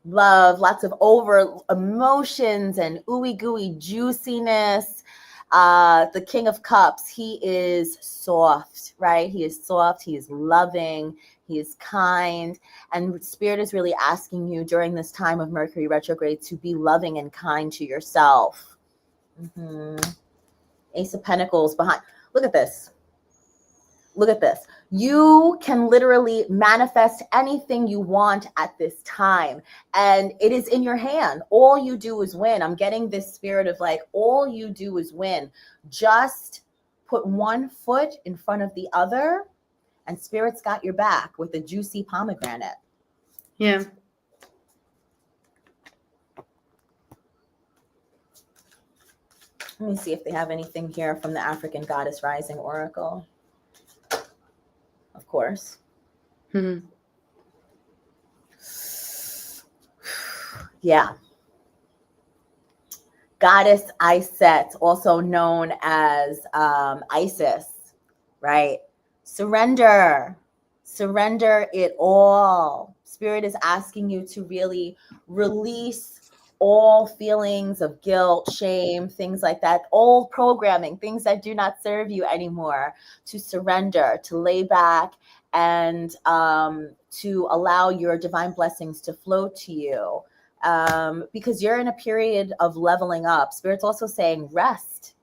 Love, lots of over emotions and ooey gooey juiciness. The King of Cups, he is soft, right? He is soft, he is loving, he is kind. And Spirit is really asking you during this time of Mercury retrograde to be loving and kind to yourself. Ace of Pentacles behind. Look at this. Look at this. You can literally manifest anything you want at this time, and it is in your hand. All you do is win. I'm getting this spirit of like, all you do is win. Just put one foot in front of the other, and Spirit's got your back with a juicy pomegranate. Yeah. Let me see if they have anything here from the African Goddess Rising Oracle. Of course. Mm-hmm. Yeah. Goddess Iset, also known as Isis, right? Surrender. Surrender it all. Spirit is asking you to really release all feelings of guilt, shame, things like that, old programming, things that do not serve you anymore, to surrender, to lay back, and to allow your divine blessings to flow to you. Because you're in a period of leveling up. Spirit's also saying rest.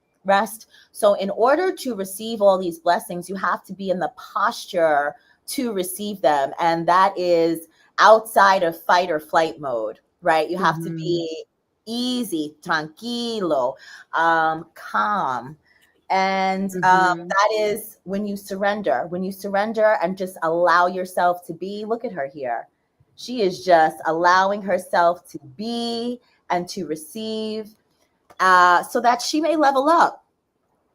So in order to receive all these blessings, you have to be in the posture to receive them. And that is outside of fight or flight mode, right? You have to be easy, tranquilo, calm. And that is when you surrender and just allow yourself to be. Look at her here. She is just allowing herself to be and to receive, so that she may level up.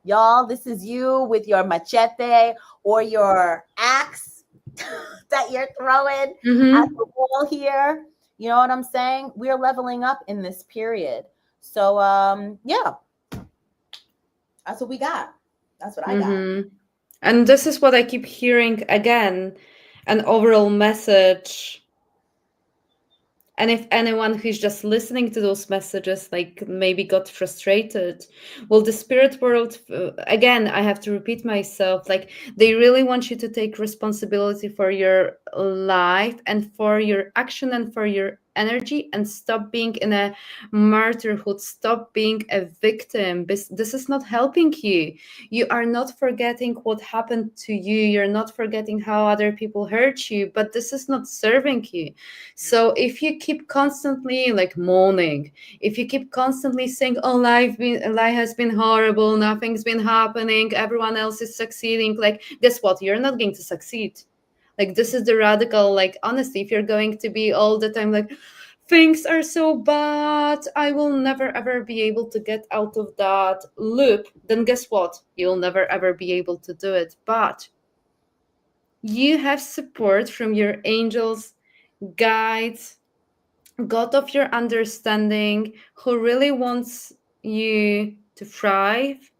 Y'all, this is you with your machete or your axe that you're throwing at the wall here. You know what I'm saying? We're leveling up in this period. So, yeah, that's what we got. That's what I got. And this is what I keep hearing again, an overall message. And if anyone who's just listening to those messages, like maybe got frustrated, well, the spirit world, again, I have to repeat myself, like they really want you to take responsibility for your life and for your action and for your energy, and stop being in a martyrhood, stop being a victim. This is not helping you. You are not forgetting what happened to you. You're not forgetting how other people hurt you, but this is not serving you. So if you keep constantly like moaning, if you keep constantly saying, oh, life has been horrible, nothing's been happening, everyone else is succeeding, like, guess what? You're not going to succeed. Like, this is the radical, like, honesty. If you're going to be all the time like, things are so bad, I will never ever be able to get out of that loop, then guess what? You'll never ever be able to do it. But you have support from your angels, guides, God of your understanding, who really wants you to thrive.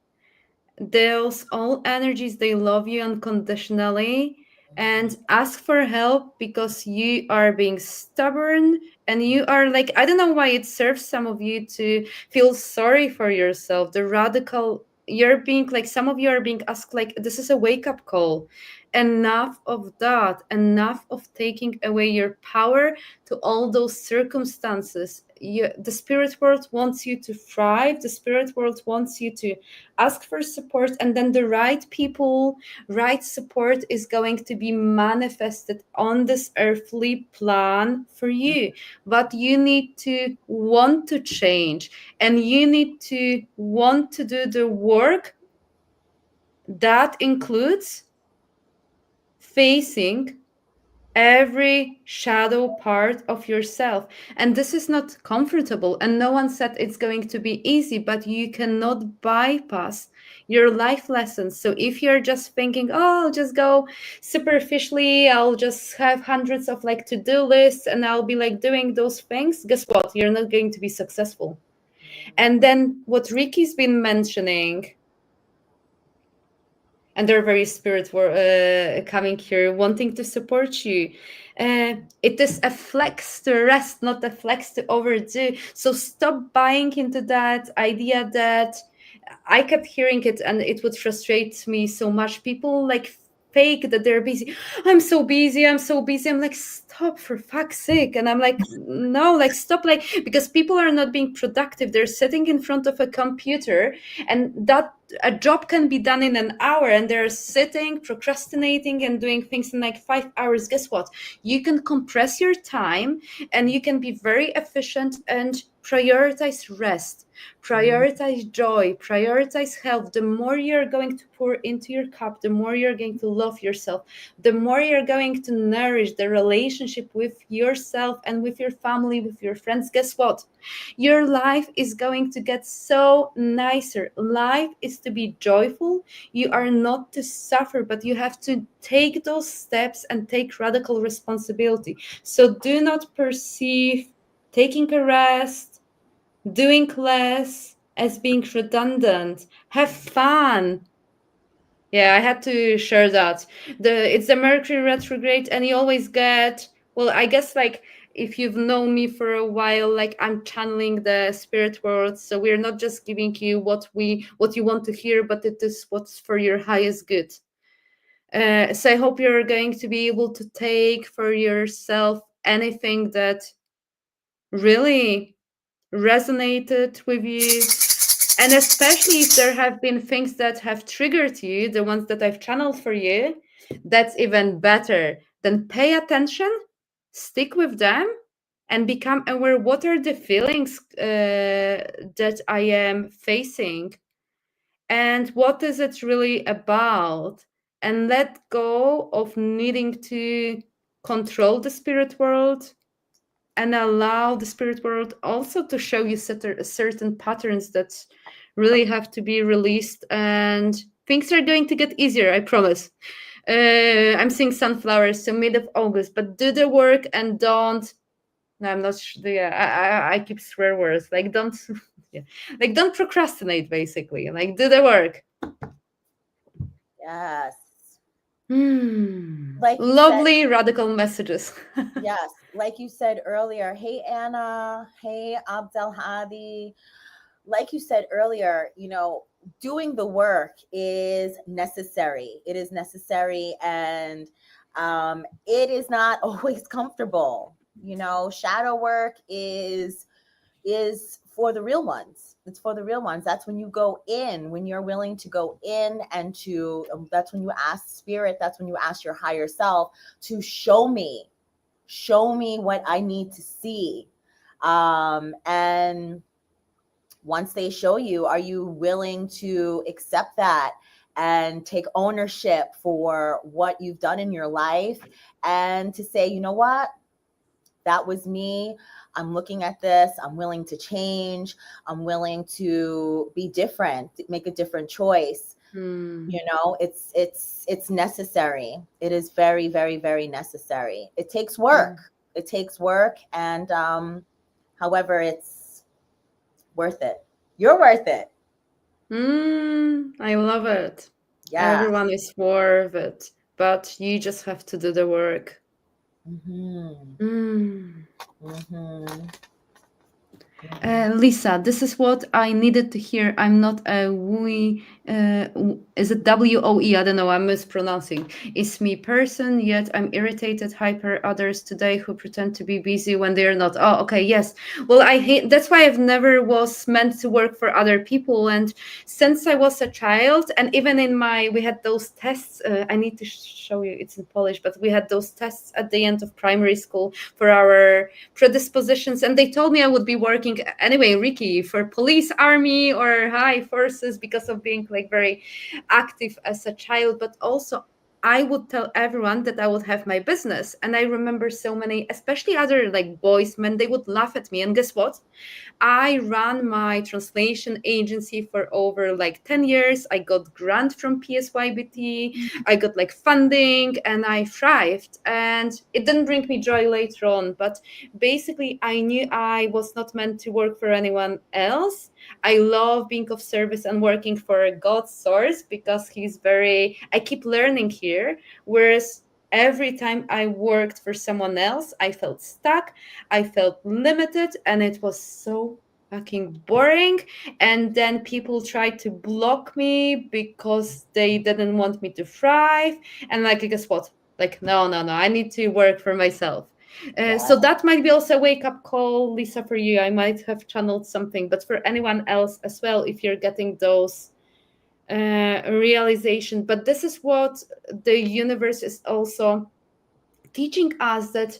Those all energies, they love you unconditionally, and ask for help because you are being stubborn, and you are like, I don't know why it serves some of you to feel sorry for yourself. The radical you're being like, some of you are being asked, like, this is a wake up call. Enough of that, enough of taking away your power to all those circumstances. The spirit world wants you to thrive, the spirit world wants you to ask for support, and then the right people, right support is going to be manifested on this earthly plan for you. But you need to want to change, and you need to want to do the work that includes facing every shadow part of yourself. And this is not comfortable, and no one said it's going to be easy, but you cannot bypass your life lessons. So if you're just thinking, oh, I'll just go superficially, I'll just have hundreds of like to-do lists and I'll be like doing those things, guess what, you're not going to be successful. And then what Rikki's been mentioning, and they're very coming here wanting to support you. It is a flex to rest, not a flex to overdo. So stop buying into that idea that I kept hearing it and it would frustrate me so much. People like fake that they're busy. I'm so busy. I'm so busy. I'm like, stop, for fuck's sake. And I'm like, no, like, stop, like, because people are not being productive. They're sitting in front of a computer, and that a job can be done in an hour, and they're sitting, procrastinating, and doing things in like 5 hours. Guess what? You can compress your time and you can be very efficient and prioritize rest, prioritize joy, prioritize health. The more you're going to pour into your cup, the more you're going to love yourself, the more you're going to nourish the relationship with yourself and with your family, with your friends. Guess what? Your life is going to get so nicer. Life is to be joyful. You are not to suffer, but you have to take those steps and take radical responsibility. So do not perceive taking a rest, doing less as being redundant. Have fun. Yeah, I had to share that. It's the Mercury retrograde, and you always get, well, I guess like if you've known me for a while, like I'm channeling the spirit world. So we're not just giving you what you want to hear, but it is what's for your highest good. So I hope you're going to be able to take for yourself anything that really resonated with you. And especially if there have been things that have triggered you, the ones that I've channeled for you, that's even better. Then pay attention, stick with them, and become aware, what are the feelings that I am facing, and what is it really about, and let go of needing to control the spirit world, and allow the spirit world also to show you certain patterns that really have to be released, and things are going to get easier, I promise. I'm seeing sunflowers, so mid of August, but do the work and don't. No, I'm not sure. Yeah, I keep swear words, like don't. Yeah, like don't procrastinate, basically. Like do the work. Yes. Hmm. Like you said, Lovely radical messages. yes, like you said earlier. Hey, Anna. Hey, Abdel Hadi. Like you said earlier, doing the work is necessary. It is necessary, and it is not always comfortable. Shadow work is for the real ones. It's for the real ones. That's when you go in, when you're willing to go in, and that's when you ask spirit, that's when you ask your higher self to show me what I need to see. And once they show you, are you willing to accept that and take ownership for what you've done in your life, and to say, you know what? That was me. I'm looking at this. I'm willing to change. I'm willing to be different, make a different choice. Hmm. It's necessary. It is very, very, very necessary. It takes Hmm. work. It takes work, and however, it's worth it. You're worth it. I love it. Yeah. Everyone is worth it, but you just have to do the work. Mm-hmm. Mm. Mm-hmm. Lisa, this is what I needed to hear. I'm not a wooey Is it WOE? I don't know, I'm mispronouncing. Is me person, yet I'm irritated, hyper others today who pretend to be busy when they're not. Oh, okay, yes. Well, I hate that's why I've never was meant to work for other people. And since I was a child, and even in my, we had those tests, I need to show you, it's in Polish, but we had those tests at the end of primary school for our predispositions, and they told me I would be working anyway, Rikki, for police, army, or high forces because of being like very active as a child. But also I would tell everyone that I would have my business. And I remember so many, especially other like boys, men, they would laugh at me. And guess what? I ran my translation agency for over like 10 years. I got grant from PSYBT. I got like funding and I thrived. And it didn't bring me joy later on. But basically, I knew I was not meant to work for anyone else. I love being of service and working for God's source because He's very, I keep learning here. Whereas every time I worked for someone else, I felt stuck, I felt limited, and it was so fucking boring. And then people tried to block me because they didn't want me to thrive. And like, guess what? Like, no, no, no, I need to work for myself. Yeah. So that might be also a wake up call, Lisa, for you. I might have channeled something, but for anyone else as well, if you're getting those realization. But this is what the universe is also teaching us, that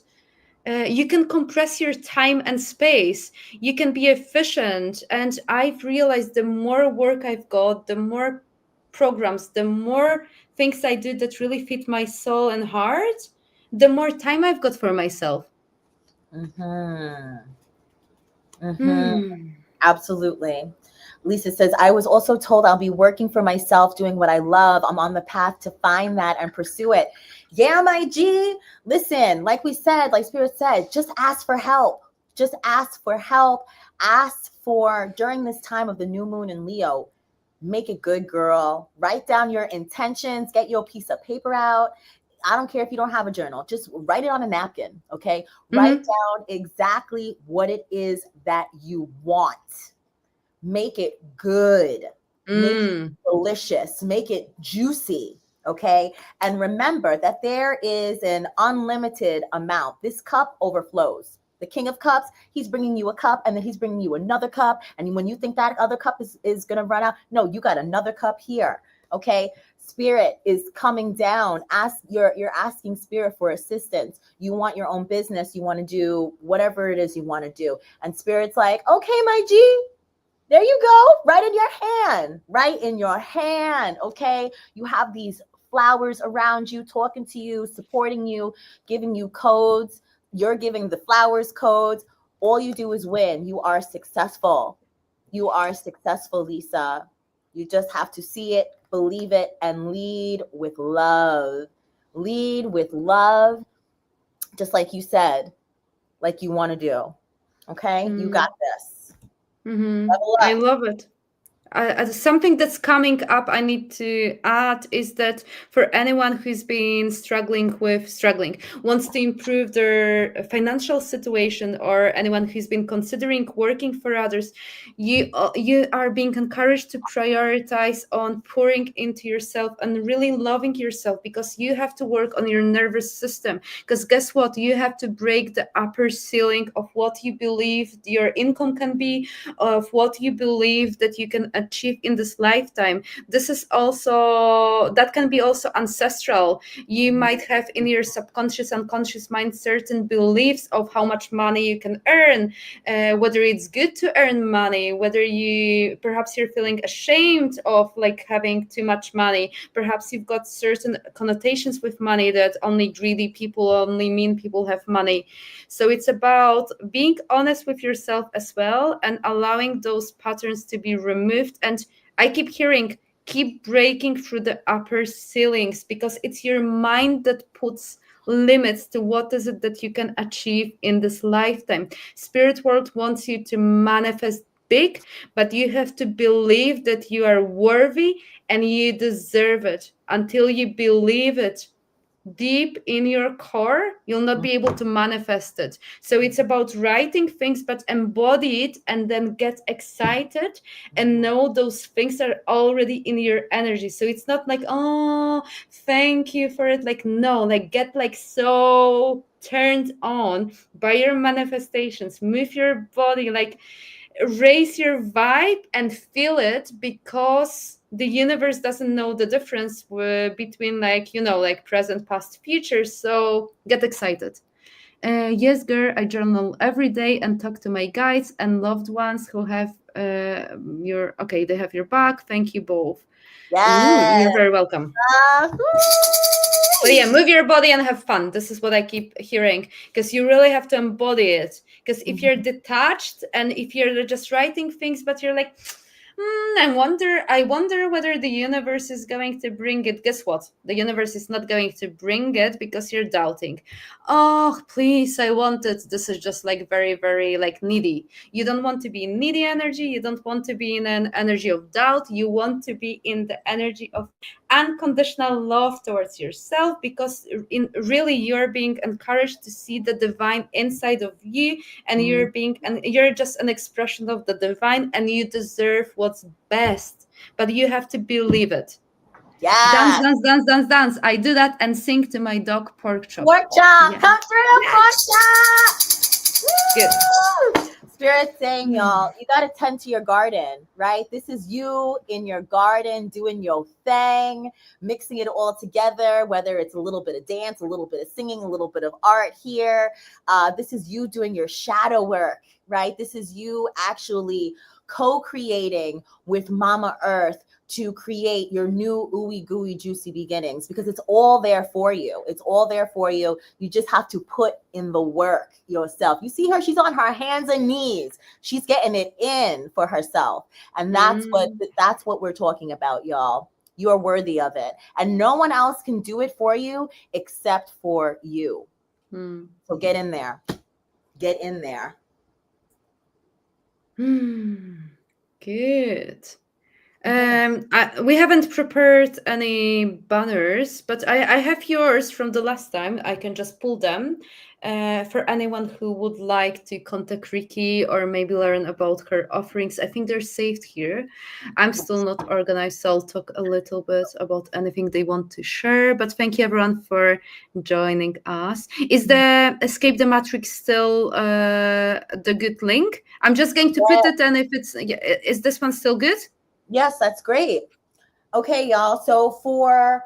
you can compress your time and space, you can be efficient. And I've realized the more work I've got, the more programs, the more things I do that really fit my soul and heart, the more time I've got for myself. Mm-hmm. Mm-hmm. Hmm. Absolutely. Lisa says, I was also told I'll be working for myself, doing what I love. I'm on the path to find that and pursue it. Yeah, my G. Listen, like we said, like Spirit said, just ask for help. Just ask for help. Ask for, during this time of the new moon in Leo, make it good, girl. Write down your intentions, get your piece of paper out. I don't care if you don't have a journal, just write it on a napkin, okay? Write Mm-hmm. down exactly what it is that you want. Make it good, make it Mm. delicious, make it juicy, okay? And remember that there is an unlimited amount. This cup overflows. The King of Cups, he's bringing you a cup and then he's bringing you another cup. And when you think that other cup is going to run out, no, you got another cup here, okay? Spirit is coming down. You're asking Spirit for assistance. You want your own business, you want to do whatever it is you want to do. And Spirit's like, okay, my G, there you go. Right in your hand. Right in your hand. Okay. You have these flowers around you, talking to you, supporting you, giving you codes. You're giving the flowers codes. All you do is win. You are successful. You are successful, Lisa. You just have to see it, believe it, and lead with love. Lead with love, just like you said, like you want to do. Okay. You got Mm. this. Mm-hmm. Level I up. love it. Something that's coming up I need to add is that for anyone who's been struggling, wants to improve their financial situation, or anyone who's been considering working for others, you are being encouraged to prioritize on pouring into yourself and really loving yourself, because you have to work on your nervous system. Because guess what? You have to break the upper ceiling of what you believe your income can be, of what you believe that you can achieve in this lifetime. This is also, that can be also ancestral. You might have in your subconscious, unconscious mind certain beliefs of how much money you can earn, whether it's good to earn money, whether you, perhaps you're feeling ashamed of like having too much money. Perhaps you've got certain connotations with money that only greedy people, only mean people have money. So it's about being honest with yourself as well, and allowing those patterns to be removed. And I keep hearing, keep breaking through the upper ceilings, because it's your mind that puts limits to what is it that you can achieve in this lifetime. Spirit world wants you to manifest big, but you have to believe that you are worthy and you deserve it. Until you believe it, deep in your core, you'll not be able to manifest it. So it's about writing things, but embody it and then get excited and know those things are already in your energy. So it's not like, oh, thank you for it. Like, no, like get like so turned on by your manifestations, move your body, like raise your vibe and feel it, because the universe doesn't know the difference between, like, like present, past, future. So get excited. Yes, girl, I journal every day and talk to my guides and loved ones who have they have your back. Thank you both. You're Yes. very welcome. Uh, But yeah, move your body and have fun. This is what I keep hearing, because you really have to embody it. Because if you're detached and if you're just writing things, but you're like, I wonder whether the universe is going to bring it. Guess what? The universe is not going to bring it because you're doubting. Oh, please, I want it. This is just like very, very like needy. You don't want to be in needy energy. You don't want to be in an energy of doubt. You want to be in the energy of unconditional love towards yourself, because in really you're being encouraged to see the divine inside of you, and you're just an expression of the divine, and you deserve what's best, but you have to believe it. Dance, yeah. dance, dance, dance, dance. I do that and sing to my dog Pork Chop. Pork chop, Yeah. come through, pork chop. Good. Woo! Spirit saying, y'all, you got to tend to your garden, right? This is you in your garden doing your thing, mixing it all together, whether it's a little bit of dance, a little bit of singing, a little bit of art here. This is you doing your shadow work, right? This is you actually co-creating with Mama Earth to create your new ooey gooey juicy beginnings, because it's all there for you. It's all there for you. You just have to put in the work yourself. You see her, she's on her hands and knees. She's getting it in for herself. And that's what we're talking about, y'all. You're worthy of it. And no one else can do it for you except for you. So get in there. Get in there. Good. We haven't prepared any banners, but I have yours from the last time. I can just pull them for anyone who would like to contact Rikki or maybe learn about her offerings. I think they're saved here. I'm still not organized, so I'll talk a little bit about anything they want to share. But thank you everyone for joining us. Is the Escape the Matrix still the good link? I'm just going to put it, and if it's is this one still good? Yes, that's great. Okay, y'all. So for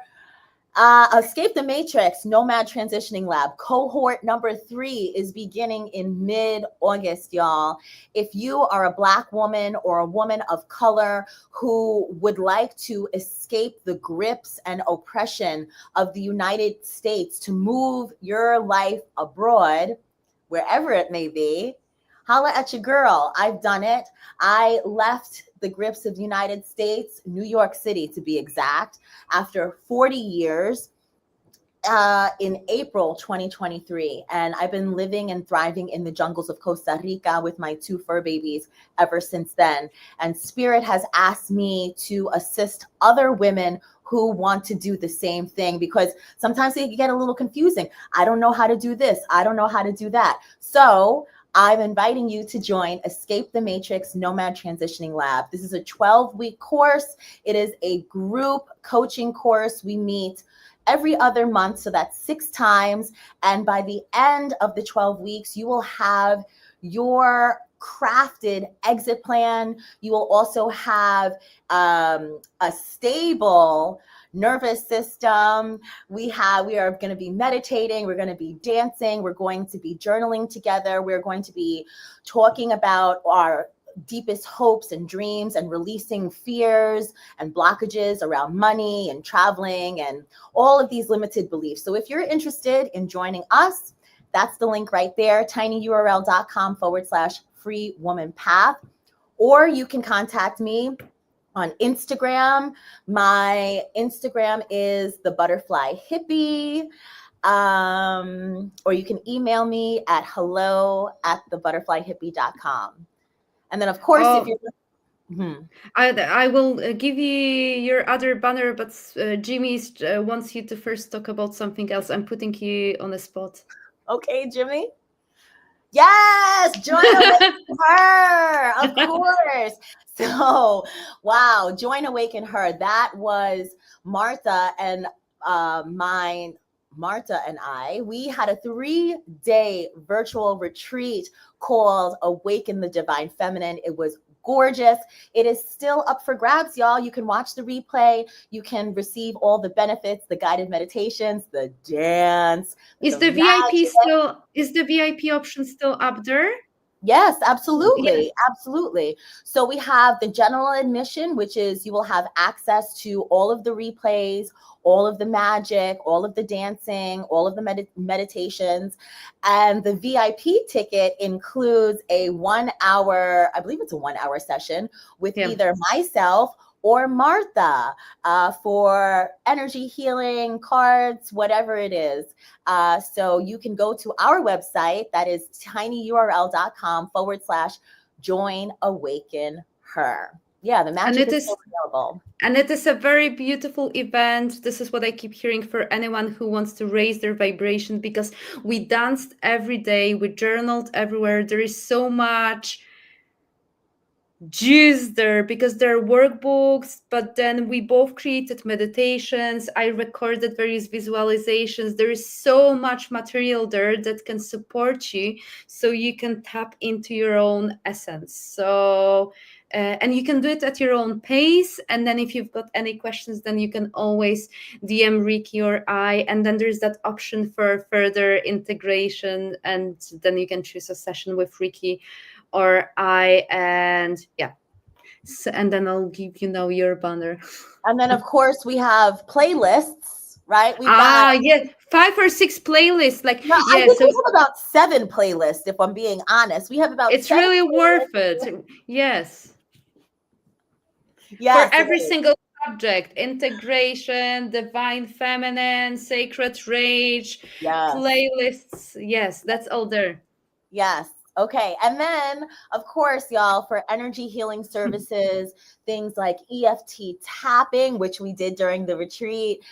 Escape the Matrix Nomad Transitioning Lab, cohort number 3 is beginning in mid-August, y'all. If you are a Black woman or a woman of color who would like to escape the grips and oppression of the United States, to move your life abroad, wherever it may be, holla at your girl. I've done it. I left the grips of the United States, New York City to be exact, after 40 years in April 2023. And I've been living and thriving in the jungles of Costa Rica with my 2 fur babies ever since then. And Spirit has asked me to assist other women who want to do the same thing, because sometimes they get a little confusing. I don't know how to do this. I don't know how to do that. So I'm inviting you to join Escape the Matrix Nomad Transitioning Lab. This is a 12-week course. It is a group coaching course. We meet every other month, so that's 6 times. And by the end of the 12 weeks, you will have your crafted exit plan. You will also have a stable nervous system. We are going to be meditating. We're going to be dancing. We're going to be journaling together. We're going to be talking about our deepest hopes and dreams and releasing fears and blockages around money and traveling and all of these limited beliefs. So if you're interested in joining us, that's the link right there, tinyurl.com/free woman path. Or you can contact me on Instagram. My Instagram is the butterfly hippie. Or you can email me at hello@thebutterflyhippie.com. And then, of course, if you're Mhm. I will give you your other banner, but Jimmy wants you to first talk about something else. I'm putting you on the spot. Okay, Jimmy. Yes, join Awaken Her, of course. So, wow, join Awaken Her. That was Martha and mine. Martha and I, we had a 3-day virtual retreat called Awaken the Divine Feminine. It was gorgeous. It is still up for grabs, y'all. You can watch the replay. You can receive all the benefits, the guided meditations, the dance, the magic. Is the VIP option still up there? Yes, Yes. absolutely. Absolutely. So we have the general admission, which is you will have access to all of the replays, all of the magic, all of the dancing, all of the meditations. And the VIP ticket includes a 1 hour, I believe it's a 1 hour session with Yeah. either myself or Martha for energy healing, cards, whatever it is. So you can go to our website, that is tinyurl.com/join awaken her. Yeah, the And magic it is is still available. and it is a very beautiful event. This is what I keep hearing for anyone who wants to raise their vibration, because we danced every day, we journaled everywhere. There is so much juice there because there are workbooks, but then we both created meditations. I recorded various visualizations. There is so much material there that can support you so you can tap into your own essence. So and you can do it at your own pace. And then if you've got any questions, then you can always DM Rikki or I. And then there's that option for further integration. And then you can choose a session with Rikki or I, and yeah. So, and then I'll give your banner. And then, of course, we have playlists, right? We've got, Ah, yeah, 5 or 6 playlists. Like, no, I yeah, think so we have about 7 playlists, if I'm being honest. We have about it's seven really worth playlists. it. Yes. For Yes, it every is. single subject: integration, divine feminine, sacred rage, Yes. playlists. Yes, that's all there. Yes. Okay. And then, of course, y'all, for energy healing services, things like EFT tapping, which we did during the retreat,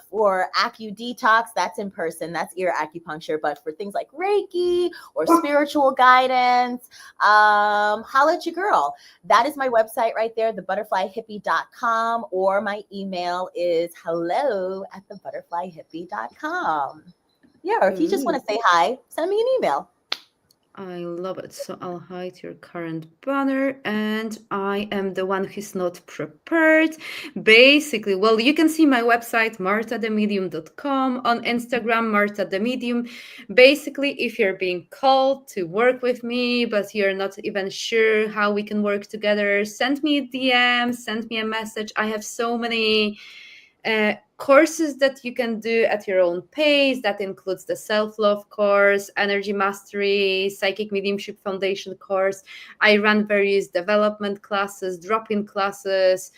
for Acu Detox, that's in person, that's ear acupuncture. But for things like Reiki or spiritual guidance, holla at your girl. That is my website right there, thebutterflyhippie.com, or my email is hello@thebutterflyhippie.com. Yeah, or if you just want Ooh. to say hi, send me an email. I love it. So I'll hide your current banner, and I am the one who's not prepared. Basically, well, you can see my website, martathemedium.com, on Instagram, Marta the Medium. Basically, if you're being called to work with me, but you're not even sure how we can work together, send me a DM, send me a message. I have so many courses that you can do at your own pace. That includes the self-love course, energy mastery, psychic mediumship foundation course. I run various development classes, drop-in classes,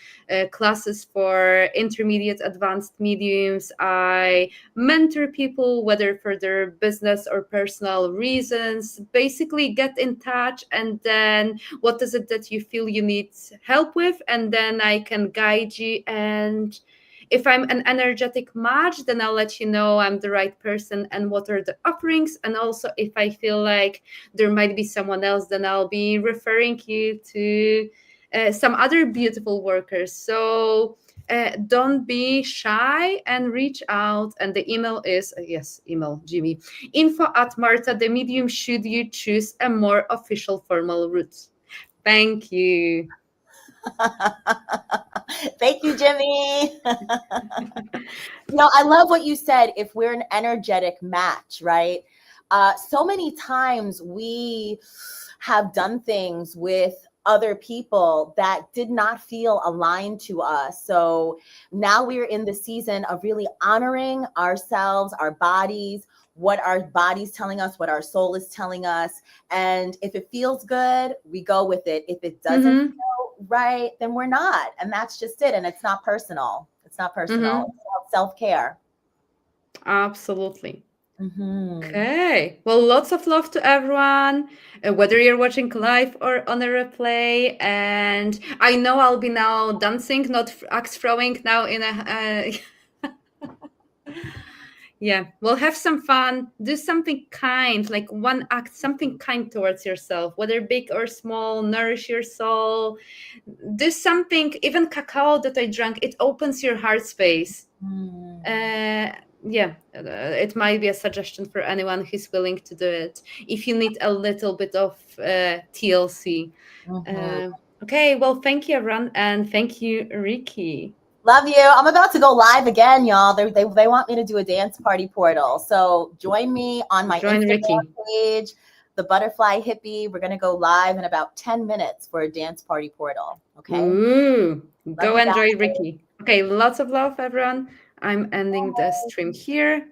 classes for intermediate advanced mediums. I mentor people, whether for their business or personal reasons. Basically, get in touch, and then what is it that you feel you need help with, and then I can guide you. And if I'm an energetic match, then I'll let you know I'm the right person and what are the offerings. And also, if I feel like there might be someone else, then I'll be referring you to some other beautiful workers. So don't be shy and reach out. And the email is, yes, email Jimmy, info@Marta the Medium, should you choose a more official formal route. Thank you. Thank you, Jimmy. I love what you said. If we're an energetic match, right? So many times we have done things with other people that did not feel aligned to us. So now we're in the season of really honoring ourselves, our bodies, what our body's telling us, what our soul is telling us. And if it feels good, we go with it. If it doesn't Mm-hmm. feel right, then we're not. And that's just it. And it's not personal. It's not personal. Mm-hmm. It's about self-care. Absolutely. Mm-hmm. Okay. Well, lots of love to everyone, whether you're watching live or on a replay. And I know I'll be now dancing, not axe throwing now in a. Yeah, well, have some fun. Do something kind, like one act, something kind towards yourself, whether big or small, nourish your soul. Do something, even cacao that I drank, it opens your heart space. Uh, yeah, it might be a suggestion for anyone who's willing to do it. If you need a little bit of TLC. Mm-hmm. Uh, okay, well, thank you, everyone, and thank you, Rikki. Love you. I'm about to go live again, y'all. They want me to do a dance party portal. So join me on my Join Instagram Rikki. page, the Butterfly Hippie. We're going to go live in about 10 minutes for a dance party portal. Okay. Ooh, Love go you enjoy guys. Rikki. Okay, lots of love, everyone. I'm ending the stream here.